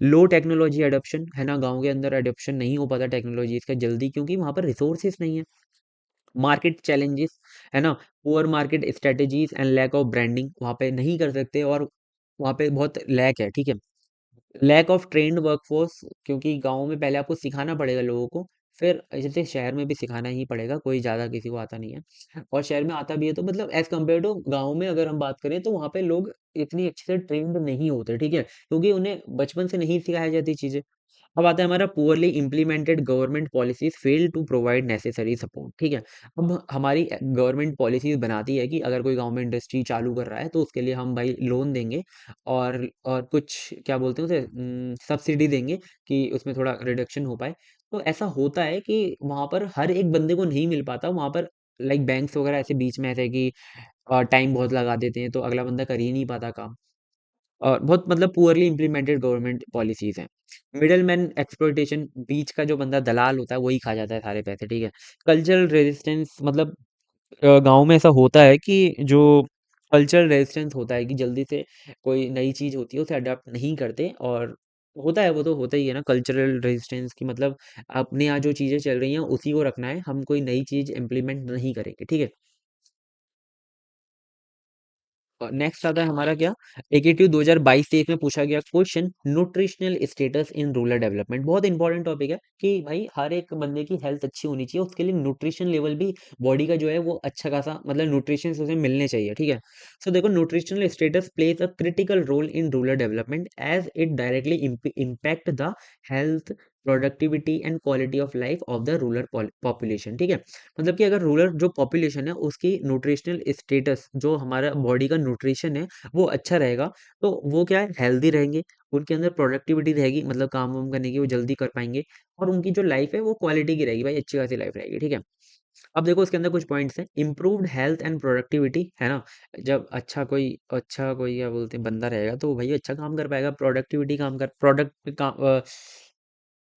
लो टेक्नोलॉजी एडॉप्शन, है ना, गाँव के अंदर एडॉप्शन नहीं हो पाता टेक्नोलॉजीज का जल्दी, क्योंकि वहाँ पर रिसोर्सेज नहीं है। मार्केट चैलेंजेस, है ना, poor market strategies and lack of branding, वहाँ पे नहीं कर सकते, और वहाँ पे बहुत लैक है, ठीक है। लैक ऑफ ट्रेन्ड वर्कफोर्स, क्योंकि गाँव में पहले आपको सिखाना पड़ेगा लोगों को, फिर जैसे शहर में भी सिखाना ही पड़ेगा, कोई ज़्यादा किसी को आता नहीं है, और शहर में आता भी है तो मतलब एज कम्पेयर टू गाँव में अगर हम बात करें तो वहाँ पे लोग इतनी अच्छे से ट्रेंड नहीं होते, ठीक है, क्योंकि उन्हें बचपन से नहीं सिखाई जाती चीज़ें। अब आता है हमारा poorly implemented government policies fail to provide necessary support, ठीक है। अब हमारी गवर्नमेंट पॉलिसीज बनाती है कि अगर कोई गांव में इंडस्ट्री चालू कर रहा है तो उसके लिए हम भाई लोन देंगे, और कुछ क्या बोलते हैं उसे, सब्सिडी देंगे कि उसमें थोड़ा रिडक्शन हो पाए। तो ऐसा होता है कि वहां पर हर एक बंदे को नहीं मिल पाता वहां पर, लाइक बैंक्स वगैरह ऐसे बीच में ऐसे हैं कि टाइम बहुत लगा देते हैं तो अगला बंदा कर ही नहीं पाता काम, और बहुत मतलब पुअरली इम्प्लीमेंटेड गवर्नमेंट पॉलिसीज हैं। मिडल मैन एक्सप्लॉइटेशन, बीच का जो बंदा दलाल होता है वही खा जाता है सारे पैसे, ठीक है। कल्चरल रेजिस्टेंस, मतलब गांव में ऐसा होता है कि जो कल्चरल रेजिस्टेंस होता है कि जल्दी से कोई नई चीज होती है उसे अडॉप्ट नहीं करते, और होता है, वो तो होता ही है ना कल्चरल रेजिस्टेंस की, मतलब अपने यहाँ जो चीजें चल रही हैं उसी को रखना है, हम कोई नई चीज इम्प्लीमेंट नहीं करेंगे, ठीक है। नेक्स्ट आता है हमारा क्या, एकेटिव 2022-23 में पूछा गया question, nutritional status in rural development. बहुत इंपॉर्टेंट टॉपिक है कि भाई हर एक बंदे की हेल्थ अच्छी होनी चाहिए, उसके लिए न्यूट्रिशन लेवल भी बॉडी का जो है वो अच्छा खासा, मतलब न्यूट्रिशन उसे मिलने चाहिए, ठीक है। सो देखो, nutritional status plays a critical role in rural development as it directly impact the health, productivity and quality of life of the rural population, ठीक है। मतलब कि अगर रूरल जो पॉपुलेशन है उसकी न्यूट्रिशनल स्टेटस, जो हमारा बॉडी का न्यूट्रिशन है वो अच्छा रहेगा, तो वो क्या है, हेल्दी रहेंगे, उनके अंदर प्रोडक्टिविटी रहेगी, मतलब काम वाम करने की वो जल्दी कर पाएंगे, और उनकी जो लाइफ है वो क्वालिटी की रहेगी, भाई अच्छी खासी लाइफ रहेगी, ठीक है। अब देखो इसके अंदर कुछ पॉइंट्स हैं, इम्प्रूव्ड हेल्थ एंड प्रोडक्टिविटी, है ना, जब अच्छा कोई क्या बोलते हैं बंदा रहेगा तो भाई अच्छा काम कर पाएगा, प्रोडक्टिविटी काम कर प्रोडक्ट काम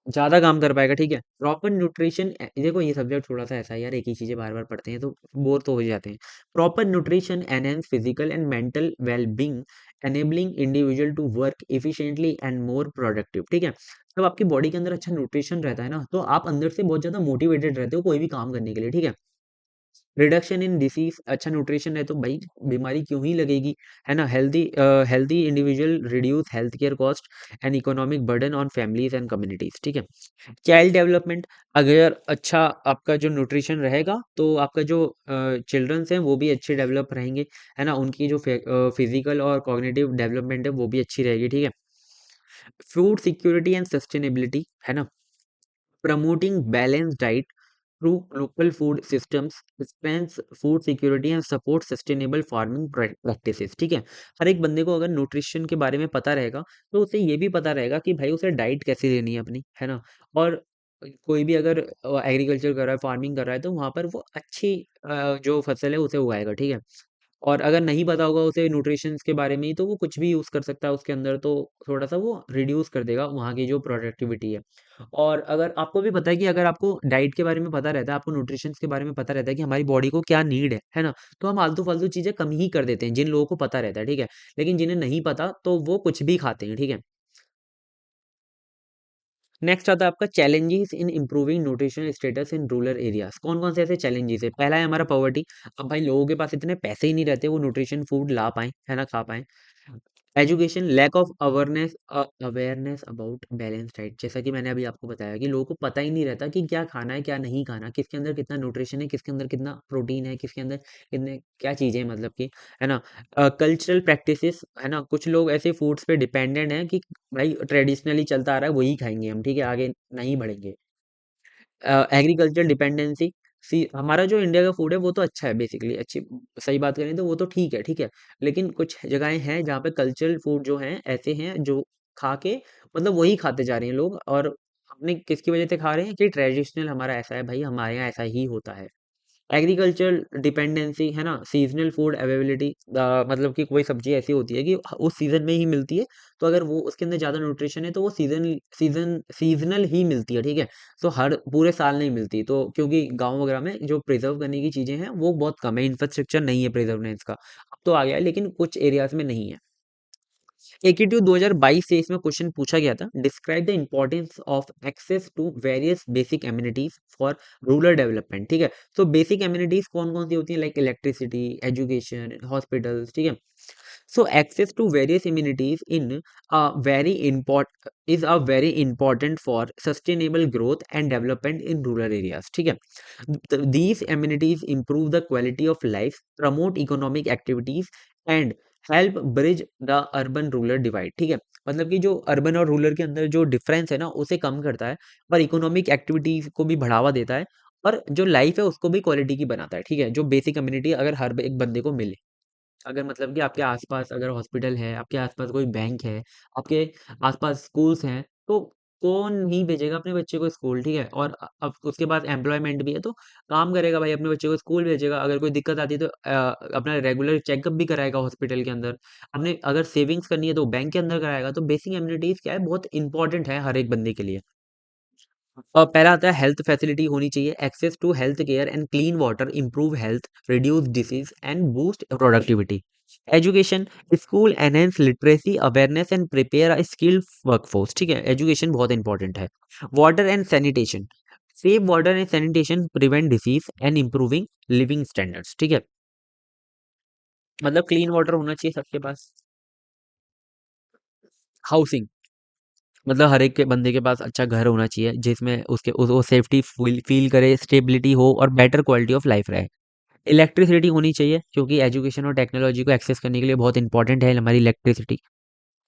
ज़्यादा काम कर पाएगा, ठीक है। प्रॉपर न्यूट्रिशन, देखो ये सब्जेक्ट थोड़ा सा ऐसा है यार, एक ही चीज़ें बार-बार पढ़ते हैं तो बोर तो हो ही जाते हैं। Proper nutrition enhance physical and mental wellbeing, enabling individual to work efficiently and more productive, ठीक है। जब आपकी बॉडी के अंदर अच्छा न्यूट्रिशन रहता है ना, तो आप अंदर से बहुत ज़्यादा मोटिवेटेड रहते हो कोई भी काम करने के लिए, ठीक है। रिडक्शन इन डिसीज, अच्छा न्यूट्रिशन है तो भाई बीमारी क्यों ही लगेगी, है ना। Healthy individual reduce health care cost and economic burden on families and communities, ठीक है। चाइल्ड डेवलपमेंट, अगर अच्छा आपका जो न्यूट्रिशन रहेगा तो आपका जो चिल्ड्रंस हैं वो भी अच्छे डेवलप रहेंगे, है ना, उनकी जो फिजिकल और कॉग्निटिव डेवलपमेंट है वो भी अच्छी रहेगी, ठीक है। फूड सिक्योरिटी एंड सस्टेनेबिलिटी, है ना, promoting balance diet through local food systems, Spence food security and support sustainable farming practices, ठीक है। हर एक बंदे को अगर न्यूट्रिशन के बारे में पता रहेगा तो उसे ये भी पता रहेगा कि भाई उसे डाइट कैसे लेनी है अपनी, है ना। और कोई भी अगर एग्रीकल्चर कर रहा है, फार्मिंग कर रहा है, तो वहां पर वो अच्छी जो फसल है उसे उगाएगा, ठीक है। और अगर नहीं पता होगा उसे न्यूट्रिशंस के बारे में ही तो वो कुछ भी यूज़ कर सकता है उसके अंदर, तो थोड़ा-सा वो रिड्यूस कर देगा वहाँ की जो प्रोडक्टिविटी है। और अगर आपको भी पता है कि अगर आपको डाइट के बारे में पता रहता है, आपको न्यूट्रिशंस के बारे में पता रहता है कि हमारी बॉडी को क्या नीड है ना? तो हम आलतू-फालतू चीज़ें कम ही कर देते हैं, जिन लोगों को पता रहता है, ठीक है? लेकिन जिन्हें नहीं पता तो वो कुछ भी खाते हैं, ठीक है? नेक्स्ट आता है आपका challenges in improving nutritional status in rural areas. कौन कौन से ऐसे चैलेंजेस है? पहला है हमारा पॉवर्टी। अब भाई लोगों के पास इतने पैसे ही नहीं रहते वो न्यूट्रिशन फूड ला पाए, है ना, खा पाए। Education, lack of awareness, awareness about balance diet. जैसा कि मैंने अभी आपको बताया कि लोगों को पता ही नहीं रहता कि क्या खाना है क्या नहीं खाना, किसके अंदर कितना न्यूट्रिशन है, किसके अंदर कितना प्रोटीन है, किसके अंदर कितने क्या चीजें हैं, मतलब कि, है ना। कल्चरल प्रैक्टिसेस, है ना, कुछ लोग ऐसे फूड्स पे डिपेंडेंट हैं कि भाई ट्रेडिशनली चलता आ रहा है वही खाएंगे हम, ठीक है, आगे नहीं बढ़ेंगे। एग्रीकल्चर डिपेंडेंसी, सी हमारा जो इंडिया का फूड है वो तो अच्छा है, बेसिकली अच्छी, सही बात करें तो वो तो ठीक है, ठीक है। लेकिन कुछ जगहें हैं जहाँ पे कल्चरल फूड जो हैं ऐसे हैं जो खा के मतलब वही खाते जा रहे हैं लोग, और अपने किसकी वजह से खा रहे हैं कि ट्रेडिशनल हमारा ऐसा है भाई, हमारे यहाँ ऐसा ही होता है। एग्रीकल्चर डिपेंडेंसी, है ना, सीजनल फूड अवेलेबिलिटी, मतलब कि कोई सब्जी ऐसी होती है कि उस सीजन में ही मिलती है, तो अगर वो उसके अंदर ज़्यादा न्यूट्रिशन है तो वो सीजनल ही मिलती है, ठीक है। तो हर पूरे साल नहीं मिलती, तो क्योंकि गांव वगैरह में जो प्रिजर्व करने की चीज़ें हैं वो बहुत कम है, इंफ्रास्ट्रक्चर नहीं है प्रिजर्वेंस का। अब तो आ गया है लेकिन कुछ एरियाज में नहीं है। एकीट्यू 2022 से इसमें क्वेश्चन पूछा गया था, describe the importance of access to various basic amenities for rural development, ठीक है। तो बेसिक एम्यूनिटीज कौन कौन सी होती हैं? लाइक इलेक्ट्रिसिटी, एजुकेशन, हॉस्पिटल्स, ठीक है। So access to various amenities in a very import is a very important for sustainable growth and development in rural areas, ठीक है। These amenities improve the quality of life, promote economic activities and help bridge the urban rural divide, ठीक है। मतलब कि जो urban और rural के अंदर जो डिफरेंस है ना उसे कम करता है, और इकोनॉमिक एक्टिविटीज को भी बढ़ावा देता है, और जो लाइफ है उसको भी क्वालिटी की बनाता है, ठीक है। जो बेसिक कम्युनिटी अगर हर एक बंदे को मिले, अगर मतलब कि आपके आसपास अगर हॉस्पिटल है, आपके आसपास कोई बैंक है, आपके आसपास स्कूल्स हैं, तो कौन नहीं भेजेगा अपने बच्चे को स्कूल, ठीक है। और अब उसके पास एम्प्लॉयमेंट भी है तो काम करेगा भाई, अपने बच्चे को स्कूल भेजेगा। अगर कोई दिक्कत आती है तो अपना रेगुलर चेकअप भी कराएगा हॉस्पिटल के अंदर। अपने अगर सेविंग्स करनी है तो बैंक के अंदर कराएगा। तो बेसिक एम्यूनिटीज क्या है, बहुत इंपॉर्टेंट है हर एक बंदे के लिए। और पहला आता है हेल्थ फैसिलिटी होनी चाहिए, access to health care and clean water, improve health, reduce disease and boost productivity. Education, school enhance literacy awareness and prepare a skilled workforce, ठीक है। एजुकेशन बहुत इंपॉर्टेंट है। Water and sanitation, safe water and sanitation prevent disease and improving living standards, ठीक है। मतलब clean water होना चाहिए सबके पास। हाउसिंग, मतलब हर एक के बंदे के पास अच्छा घर होना चाहिए जिसमें वो सेफ्टी फील करे, स्टेबिलिटी हो और बेटर क्वालिटी ऑफ लाइफ रहे। इलेक्ट्रिसिटी होनी चाहिए क्योंकि एजुकेशन और टेक्नोलॉजी को एक्सेस करने के लिए बहुत इंपॉर्टेंट है हमारी इलेक्ट्रिसिटी।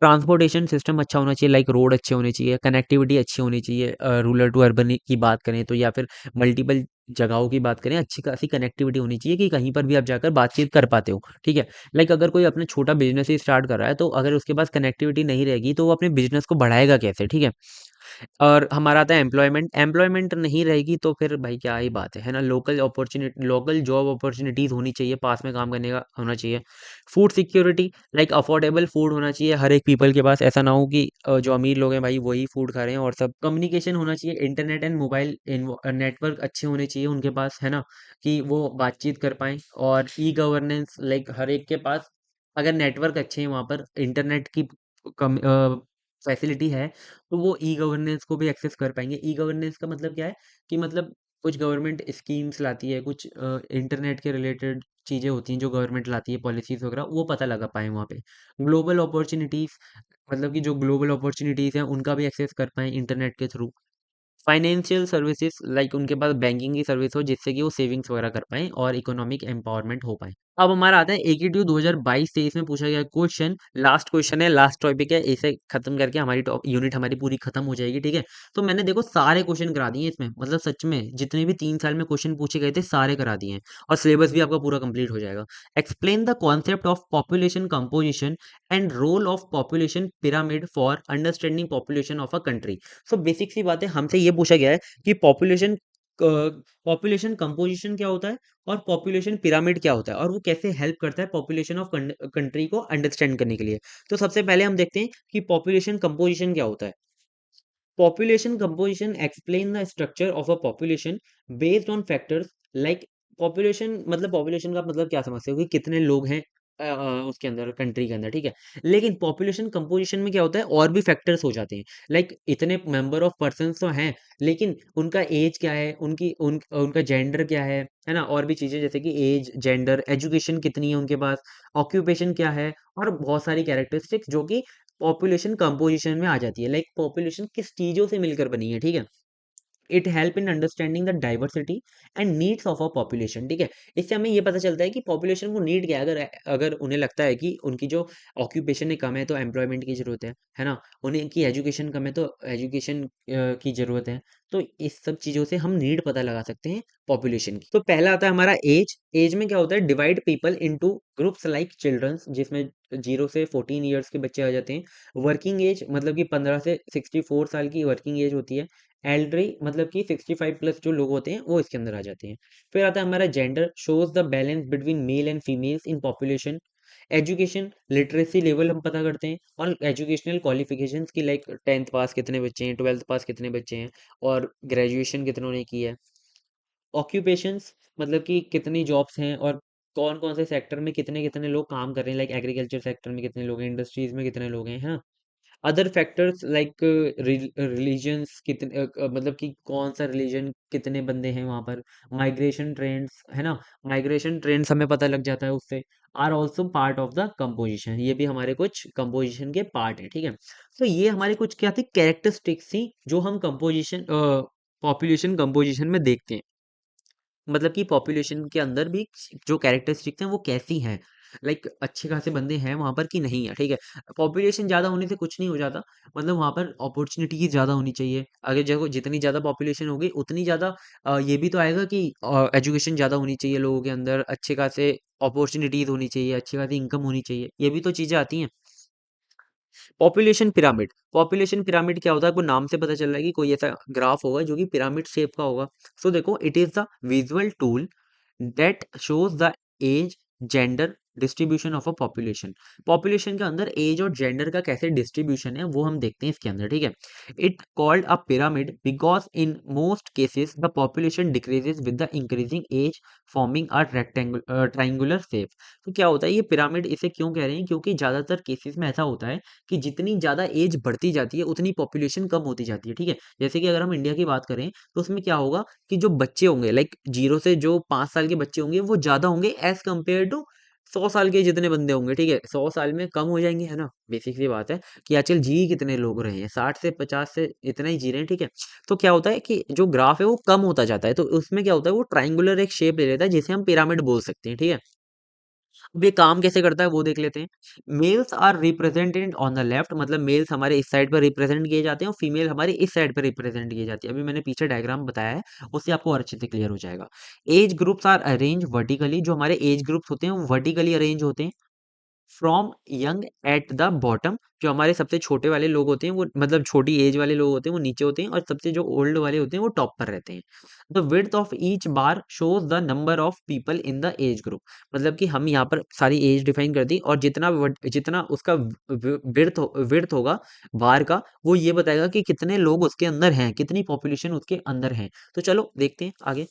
ट्रांसपोर्टेशन सिस्टम अच्छा होना चाहिए, लाइक रोड अच्छे होने चाहिए, कनेक्टिविटी अच्छी होनी चाहिए, रूरल टू अर्बन की बात करें तो, या फिर मल्टीपल जगहों की बात करें, अच्छी खासी कनेक्टिविटी होनी चाहिए कि कहीं पर भी आप जाकर बातचीत कर पाते हो, ठीक है। लाइक अगर कोई अपना छोटा बिजनेस ही स्टार्ट कर रहा है तो अगर उसके पास कनेक्टिविटी नहीं रहेगी तो वो अपने बिजनेस को बढ़ाएगा कैसे, ठीक है। और हमारा आता है एम्प्लॉयमेंट, एम्प्लॉयमेंट नहीं रहेगी तो फिर भाई क्या ही बात है ना। लोकल जॉब अपॉर्चुनिटीज होनी चाहिए, पास में काम करने का होना चाहिए। Food security, like affordable food होना चाहिए हर एक पीपल के पास, ऐसा ना हो कि जो अमीर लोग हैं भाई वही फूड खा रहे हैं और सब। कम्युनिकेशन होना चाहिए, इंटरनेट एंड मोबाइल नेटवर्क अच्छे होने चाहिए उनके पास, है ना, कि वो बातचीत कर पाएं। और ई गवर्नेंस, लाइक हर एक के पास अगर नेटवर्क अच्छे हैं वहाँ पर इंटरनेट की कम फैसिलिटी है तो वो ई गवर्नेंस को भी एक्सेस कर पाएंगे। ई गवर्नेंस का मतलब क्या है कि मतलब कुछ गवर्नमेंट स्कीम्स लाती है, कुछ इंटरनेट के रिलेटेड चीज़ें होती हैं जो गवर्नमेंट लाती है, पॉलिसीज वगैरह, वो पता लगा पाए वहाँ पे। ग्लोबल अपॉर्चुनिटीज, मतलब कि जो ग्लोबल अपॉर्चुनिटीज हैं उनका भी एक्सेस कर पाए इंटरनेट के थ्रू। फाइनेंशियल सर्विसेज, लाइक उनके पास बैंकिंग की सर्विस हो जिससे कि वो सेविंग्स वगैरह कर पाएं और इकोनॉमिक एम्पावरमेंट हो पाए। अब हमारा आता है एकीट्यू 2022-23 में पूछा गया क्वेश्चन, लास्ट क्वेश्चन है, लास्ट टॉपिक है, इसे खत्म करके हमारी यूनिट हमारी पूरी खत्म हो जाएगी, ठीक है। तो मैंने देखो सारे क्वेश्चन करा दिए इसमें, मतलब सच में जितने भी 3 साल में क्वेश्चन पूछे गए थे सारे करा दिए हैं, और सिलेबस भी आपका पूरा कंप्लीट हो जाएगा। Explain the concept of population composition and role of population pyramid for understanding population of a country. So basic सी बात है, हमसे ये पूछा गया है कि पॉपुलेशन कंपोजिशन क्या होता है और पॉपुलेशन पिरामिड क्या होता है, और वो कैसे हेल्प करता है पॉपुलेशन ऑफ कंट्री को अंडरस्टैंड करने के लिए। तो सबसे पहले हम देखते हैं कि पॉपुलेशन कंपोजिशन क्या होता है। Population composition explain the structure of a population based on factors like, population मतलब पॉपुलेशन का मतलब क्या समझते हो कि कितने लोग हैं उसके अंदर कंट्री के अंदर, ठीक है। लेकिन पॉपुलेशन कंपोजिशन में क्या होता है, और भी फैक्टर्स हो जाते हैं। लाइक इतने मेंबर ऑफ पर्सन तो हैं, लेकिन उनका एज क्या है, उनका जेंडर क्या है ना, और भी चीजें जैसे कि एज, जेंडर, एजुकेशन कितनी है उनके पास, ऑक्यूपेशन क्या है, और बहुत सारी कैरेक्टरिस्टिक्स जो कि पॉपुलेशन कंपोजिशन में आ जाती है। लाइक पॉपुलेशन किस चीजों से मिलकर बनी है, ठीक है। It help in understanding the diversity and needs of a population, ठीक है। इससे हमें ये पता चलता है कि पॉपुलेशन को नीड क्या है। अगर अगर उन्हें लगता है कि उनकी जो ऑक्यूपेशन कम है तो एम्प्लॉयमेंट की जरूरत है ना, उन्हें की एजुकेशन कम है तो एजुकेशन की जरूरत है। तो इस सब चीजों से हम नीड पता लगा सकते हैं पॉपुलेशन की। तो पहला आता है हमारा एज। एज में क्या होता है, divide people into groups like childrens, जिसमें 0 से 14 ईयर्स के बच्चे आ जाते हैं। वर्किंग एज मतलब कि 15 से 64 साल की वर्किंग एज होती है। एल्डरी मतलब कि 65 प्लस जो लोग होते हैं वो इसके अंदर आ जाते हैं। फिर आता है हमारा gender, shows the balance between male and females in population. Education, literacy level हम पता करते हैं, और एजुकेशनल क्वालिफिकेशंस की, लाइक 10th पास कितने बच्चे हैं, 12th पास कितने बच्चे हैं, और ग्रेजुएशन कितनों ने की है। ऑक्यूपेशंस मतलब कि कितनी जॉब्स हैं, और कौन कौन से सेक्टर में कितने कितने लोग काम कर रहे हैं, लाइक एग्रीकल्चर सेक्टर में कितने लोग हैं, इंडस्ट्रीज में कितने लोग हैं, है ना। अदर फैक्टर्स लाइक रिलीजन्स कितने, मतलब कि कौन सा रिलीजन, कितने बंदे हैं वहां पर। माइग्रेशन ट्रेंड्स, है ना, माइग्रेशन ट्रेंड्स हमें पता लग जाता है उससे। Are also part of the composition, ये भी हमारे कुछ कंपोजिशन के पार्ट है, ठीक है। तो ये हमारी कुछ क्या थी, कैरेक्टरिस्टिक्स थी जो हम कंपोजिशन, पॉपुलेशन कंपोजिशन में देखते हैं। मतलब कि पॉपुलेशन के अंदर भी जो कैरेक्टरिस्टिक्स हैं वो कैसी हैं, लाइक अच्छे खासे बंदे हैं वहां पर कि नहीं है, ठीक है। पॉपुलेशन ज्यादा होने से कुछ नहीं हो जाता, मतलब वहां पर अपॉर्चुनिटी ज्यादा होनी चाहिए। अगर जो जितनी ज्यादा पॉपुलेशन होगी उतनी ज्यादा ये भी तो आएगा कि एजुकेशन ज्यादा होनी चाहिए लोगों के अंदर, अच्छे खासे अपॉर्चुनिटीज होनी चाहिए, अच्छी खासी इनकम होनी चाहिए, ये भी तो चीजें आती हैं। पॉपुलेशन पिरामिड क्या होता है, आपको नाम से पता चल रहा है कि कोई ऐसा ग्राफ होगा जो कि पिरामिड शेप का होगा। सो देखो, it is the visual tool that shows the age, gender, distribution of a population. Population के अंदर एज और जेंडर का कैसे डिस्ट्रीब्यूशन है वो हम देखते हैं इसके अंदर, ठीक है। It called a pyramid because in most cases the population decreases with the increasing age, forming a rectangular triangular shape. तो क्या होता है ये पिरामिड, इसे क्यों कह रहे हैं, क्योंकि ज्यादातर केसेस में ऐसा होता है कि जितनी ज्यादा एज बढ़ती जाती है उतनी पॉपुलेशन कम होती जाती है, ठीक है। जैसे कि अगर हम इंडिया की बात करें तो उसमें क्या होगा कि जो बच्चे होंगे, लाइक 0 से जो 5 साल के बच्चे होंगे वो ज्यादा होंगे एज कम्पेयर टू 100 साल के जितने बंदे होंगे, ठीक है। 100 साल में कम हो जाएंगे, है ना। बेसिक सी बात है कि आजकल जी कितने लोग रहे हैं, 60 से 50 से इतना ही जी रहे हैं, ठीक है। तो क्या होता है कि जो ग्राफ है वो कम होता जाता है, तो उसमें क्या होता है वो ट्राइंगुलर एक शेप ले लेता है जिसे हम पिरामिड बोल सकते हैं, ठीक है। अब ये काम कैसे करता है वो देख लेते हैं। Males are represented on the left, मतलब मेल्स हमारे इस साइड पर रिप्रेजेंट किए जाते हैं और फीमेल हमारे इस साइड पर रिप्रेजेंट किए जाती है। अभी मैंने पीछे डायग्राम बताया है, उससे आपको और अच्छे से क्लियर हो जाएगा। Age groups are arrange vertically, जो हमारे एज ग्रुप्स होते हैं वो वर्टिकली अरेंज होते हैं। From young at the bottom, जो हमारे सबसे छोटे वाले लोग होते हैं वो, मतलब छोटी एज वाले लोग होते हैं वो नीचे होते हैं, और सबसे जो ओल्ड वाले होते हैं वो टॉप पर रहते हैं। The width of each bar shows the number of people in the age group, मतलब कि हम यहाँ पर सारी एज डिफाइन कर दी, और जितना उसका विड्थ होगा बार का, वो ये बताएगा कि कितने लोग उसके अंदर हैं, कितनी पॉपुलेशन उसके अंदर है। तो चलो देखते हैं आगे।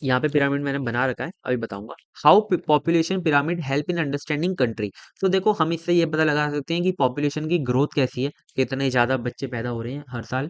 यहाँ पे पिरामिड मैंने बना रखा है, अभी बताऊंगा। How population pyramid help in understanding country. तो देखो, हम इससे ये पता लगा सकते हैं कि पॉपुलेशन की ग्रोथ कैसी है, कितने ज्यादा बच्चे पैदा हो रहे हैं हर साल।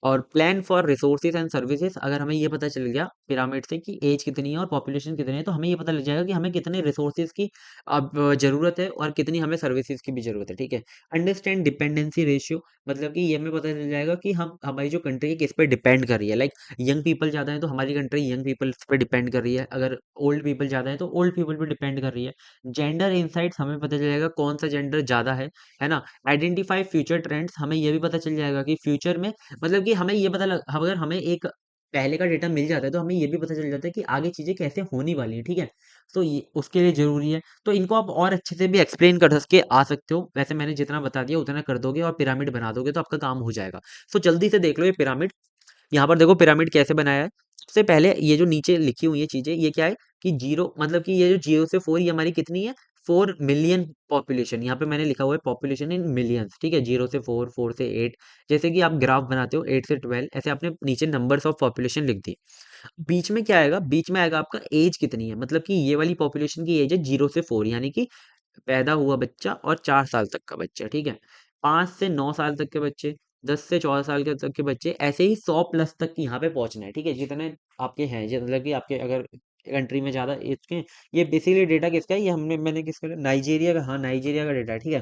और plan for resources and services, अगर हमें ये पता चल गया पिरामिड से कि एज कितनी है और पॉपुलेशन कितनी है, तो हमें ये पता लग जाएगा कि हमें कितने रिसोर्सेज की अब जरूरत है और कितनी हमें सर्विसेज की भी जरूरत है, ठीक है। अंडरस्टैंड डिपेंडेंसी रेशियो, मतलब कि ये हमें पता चल जाएगा कि हम, हमारी जो कंट्री है किस पे डिपेंड कर रही है। लाइक यंग पीपल ज्यादा है तो हमारी कंट्री यंग पीपल्स पे डिपेंड कर रही है, अगर ओल्ड पीपल ज्यादा है तो ओल्ड पीपल पे डिपेंड कर रही है। जेंडर इंसाइट्स, हमें पता चल जाएगा कौन सा जेंडर ज्यादा है ना। आइडेंटिफाई फ्यूचर ट्रेंड्स, हमें ये भी पता चल जाएगा कि फ्यूचर में, मतलब कि हमें ये पता लग, अगर हमें एक पहले का डेटा मिल जाता है तो हमें ये भी पता चल जाता है कि आगे चीजें कैसे होने वाली हैं, ठीक है। तो ये उसके लिए जरूरी है। तो इनको आप और अच्छे से भी एक्सप्लेन कर सके आ सकते हो, वैसे मैंने जितना बता दिया उतना कर दोगे और पिरामिड बना दोगे तो आपका काम हो जाएगा। तो जल्दी से देख लो ये पिरामिड। यहाँ पर देखो पिरामिड कैसे बनाया है। सबसे पहले ये जो नीचे लिखी हुई है चीजें, ये क्या है कि जीरो, मतलब कि ये जो 0 से 4, ये हमारी कितनी है, 4 मिलियन पॉपुलेशन। यहाँ पे मैंने लिखा हुआ है पॉपुलेशन इन मिलियंस, ठीक है। 0 से 4, 4 से 8, जैसे कि आप ग्राफ बनाते हो 8 से 12, ऐसे आपने नीचे नंबर्स ऑफ पॉपुलेशन लिख दी। बीच में क्या आएगा, बीच में आएगा आपका एज कितनी है, मतलब कि ये वाली पॉपुलेशन की एज है 0 से 4, यानी कि पैदा हुआ बच्चा और 4 साल तक का बच्चा, ठीक है। 5 से 9 साल तक के बच्चे, 10 से 14 साल के तक के बच्चे, ऐसे ही 100 प्लस तक यहाँ पे पहुंचना है, ठीक है। जितने आपके हैं, मतलब कि आपके अगर कंट्री में ज्यादा एज के, ये बेसिकली डेटा किसका है, ये मैंने किसका लिया? नाइजीरिया का, हाँ नाइजीरिया का डेटा है, ठीक है।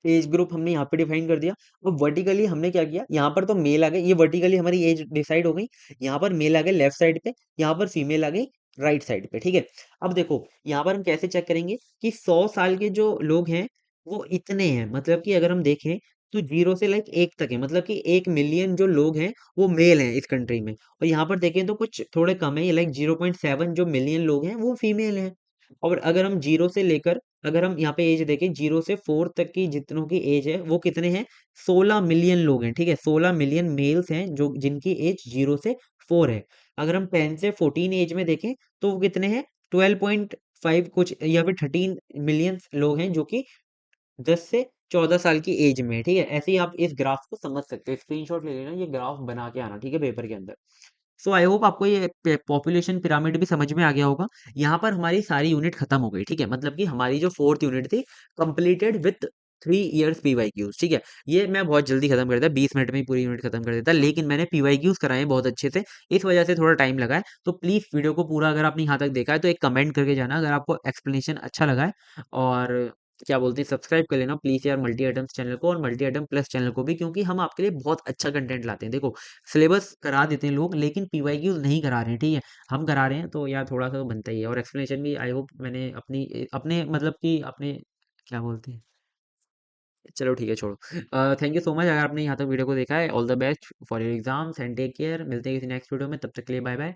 एज ग्रुप हमने यहाँ पे डिफाइन कर दिया। और वर्टिकली हमने क्या किया, यहाँ पर तो मेल आ गए, ये वर्टिकली हमारी एज डिसाइड हो गई। यहाँ पर मेल आ गए लेफ्ट साइड पे, यहाँ पर फीमेल आ गई राइट साइड पे, ठीक है। अब देखो यहाँ पर हम कैसे चेक करेंगे कि 100 साल के जो लोग हैं वो इतने हैं, मतलब कि अगर हम देखें तो 0 से 1 तक है, मतलब कि 1 मिलियन जो लोग हैं वो मेल हैं इस कंट्री में। और यहाँ पर देखें तो कुछ थोड़े कम है, ये 0.7 जो मिलियन लोग हैं वो फीमेल हैं। और अगर हम जीरो से लेकर, अगर हम यहाँ पे एज देखें 0 से 4 तक की जितनों की एज है वो कितने हैं, 16 मिलियन लोग हैं, ठीक है। 16 मिलियन मेल्स हैं जो जिनकी एज 0 से 4 है। अगर हम 10 से 14 एज में देखें तो वो कितने हैं, 12.5 कुछ या फिर 13 मिलियन लोग हैं जो कि 10 से 14 साल की एज में है, ठीक है। ऐसे ही आप इस ग्राफ को समझ सकते हो, स्क्रीनशॉट ले लेना, ये ग्राफ बना के आना, ठीक है, पेपर के अंदर। सो आई होप आपको ये पॉपुलेशन पिरामिड भी समझ में आ गया होगा। यहाँ पर हमारी सारी यूनिट खत्म हो गई, ठीक है, मतलब कि हमारी जो फोर्थ यूनिट थी कंप्लीटेड विथ 3 इयर्स पीवाईक्यूज, ठीक है। ये मैं बहुत जल्दी खत्म कर देता, 20 मिनट में ही पूरी यूनिट खत्म कर देता, लेकिन मैंने पीवाईक्यूज कराए बहुत अच्छे से, इस वजह से थोड़ा टाइम लगा है। तो प्लीज वीडियो को पूरा, अगर आपने यहाँ तक देखा है तो एक कमेंट करके जाना अगर आपको एक्सप्लेनेशन अच्छा लगा है। और क्या बोलते हैं, सब्सक्राइब कर लेना प्लीज यार, मल्टी आइटम्स चैनल को और मल्टी आइटम प्लस चैनल को भी, क्योंकि हम आपके लिए बहुत अच्छा कंटेंट लाते हैं। देखो सिलेबस करा देते हैं लोग, लेकिन पीवाईक्यूज नहीं करा रहे हैं, ठीक है। हम करा रहे हैं तो यार थोड़ा सा तो बनता ही है, और एक्सप्लेनेशन भी आई होप मैंने अपनी अपने मतलब कि अपने क्या बोलते हैं, चलो ठीक है छोड़ो। थैंक यू सो मच अगर आपने यहाँ तक वीडियो को देखा है। All the best for your exams and take care, मिलते हैं किसी नेक्स्ट वीडियो में, तब तक के लिए बाय बाय।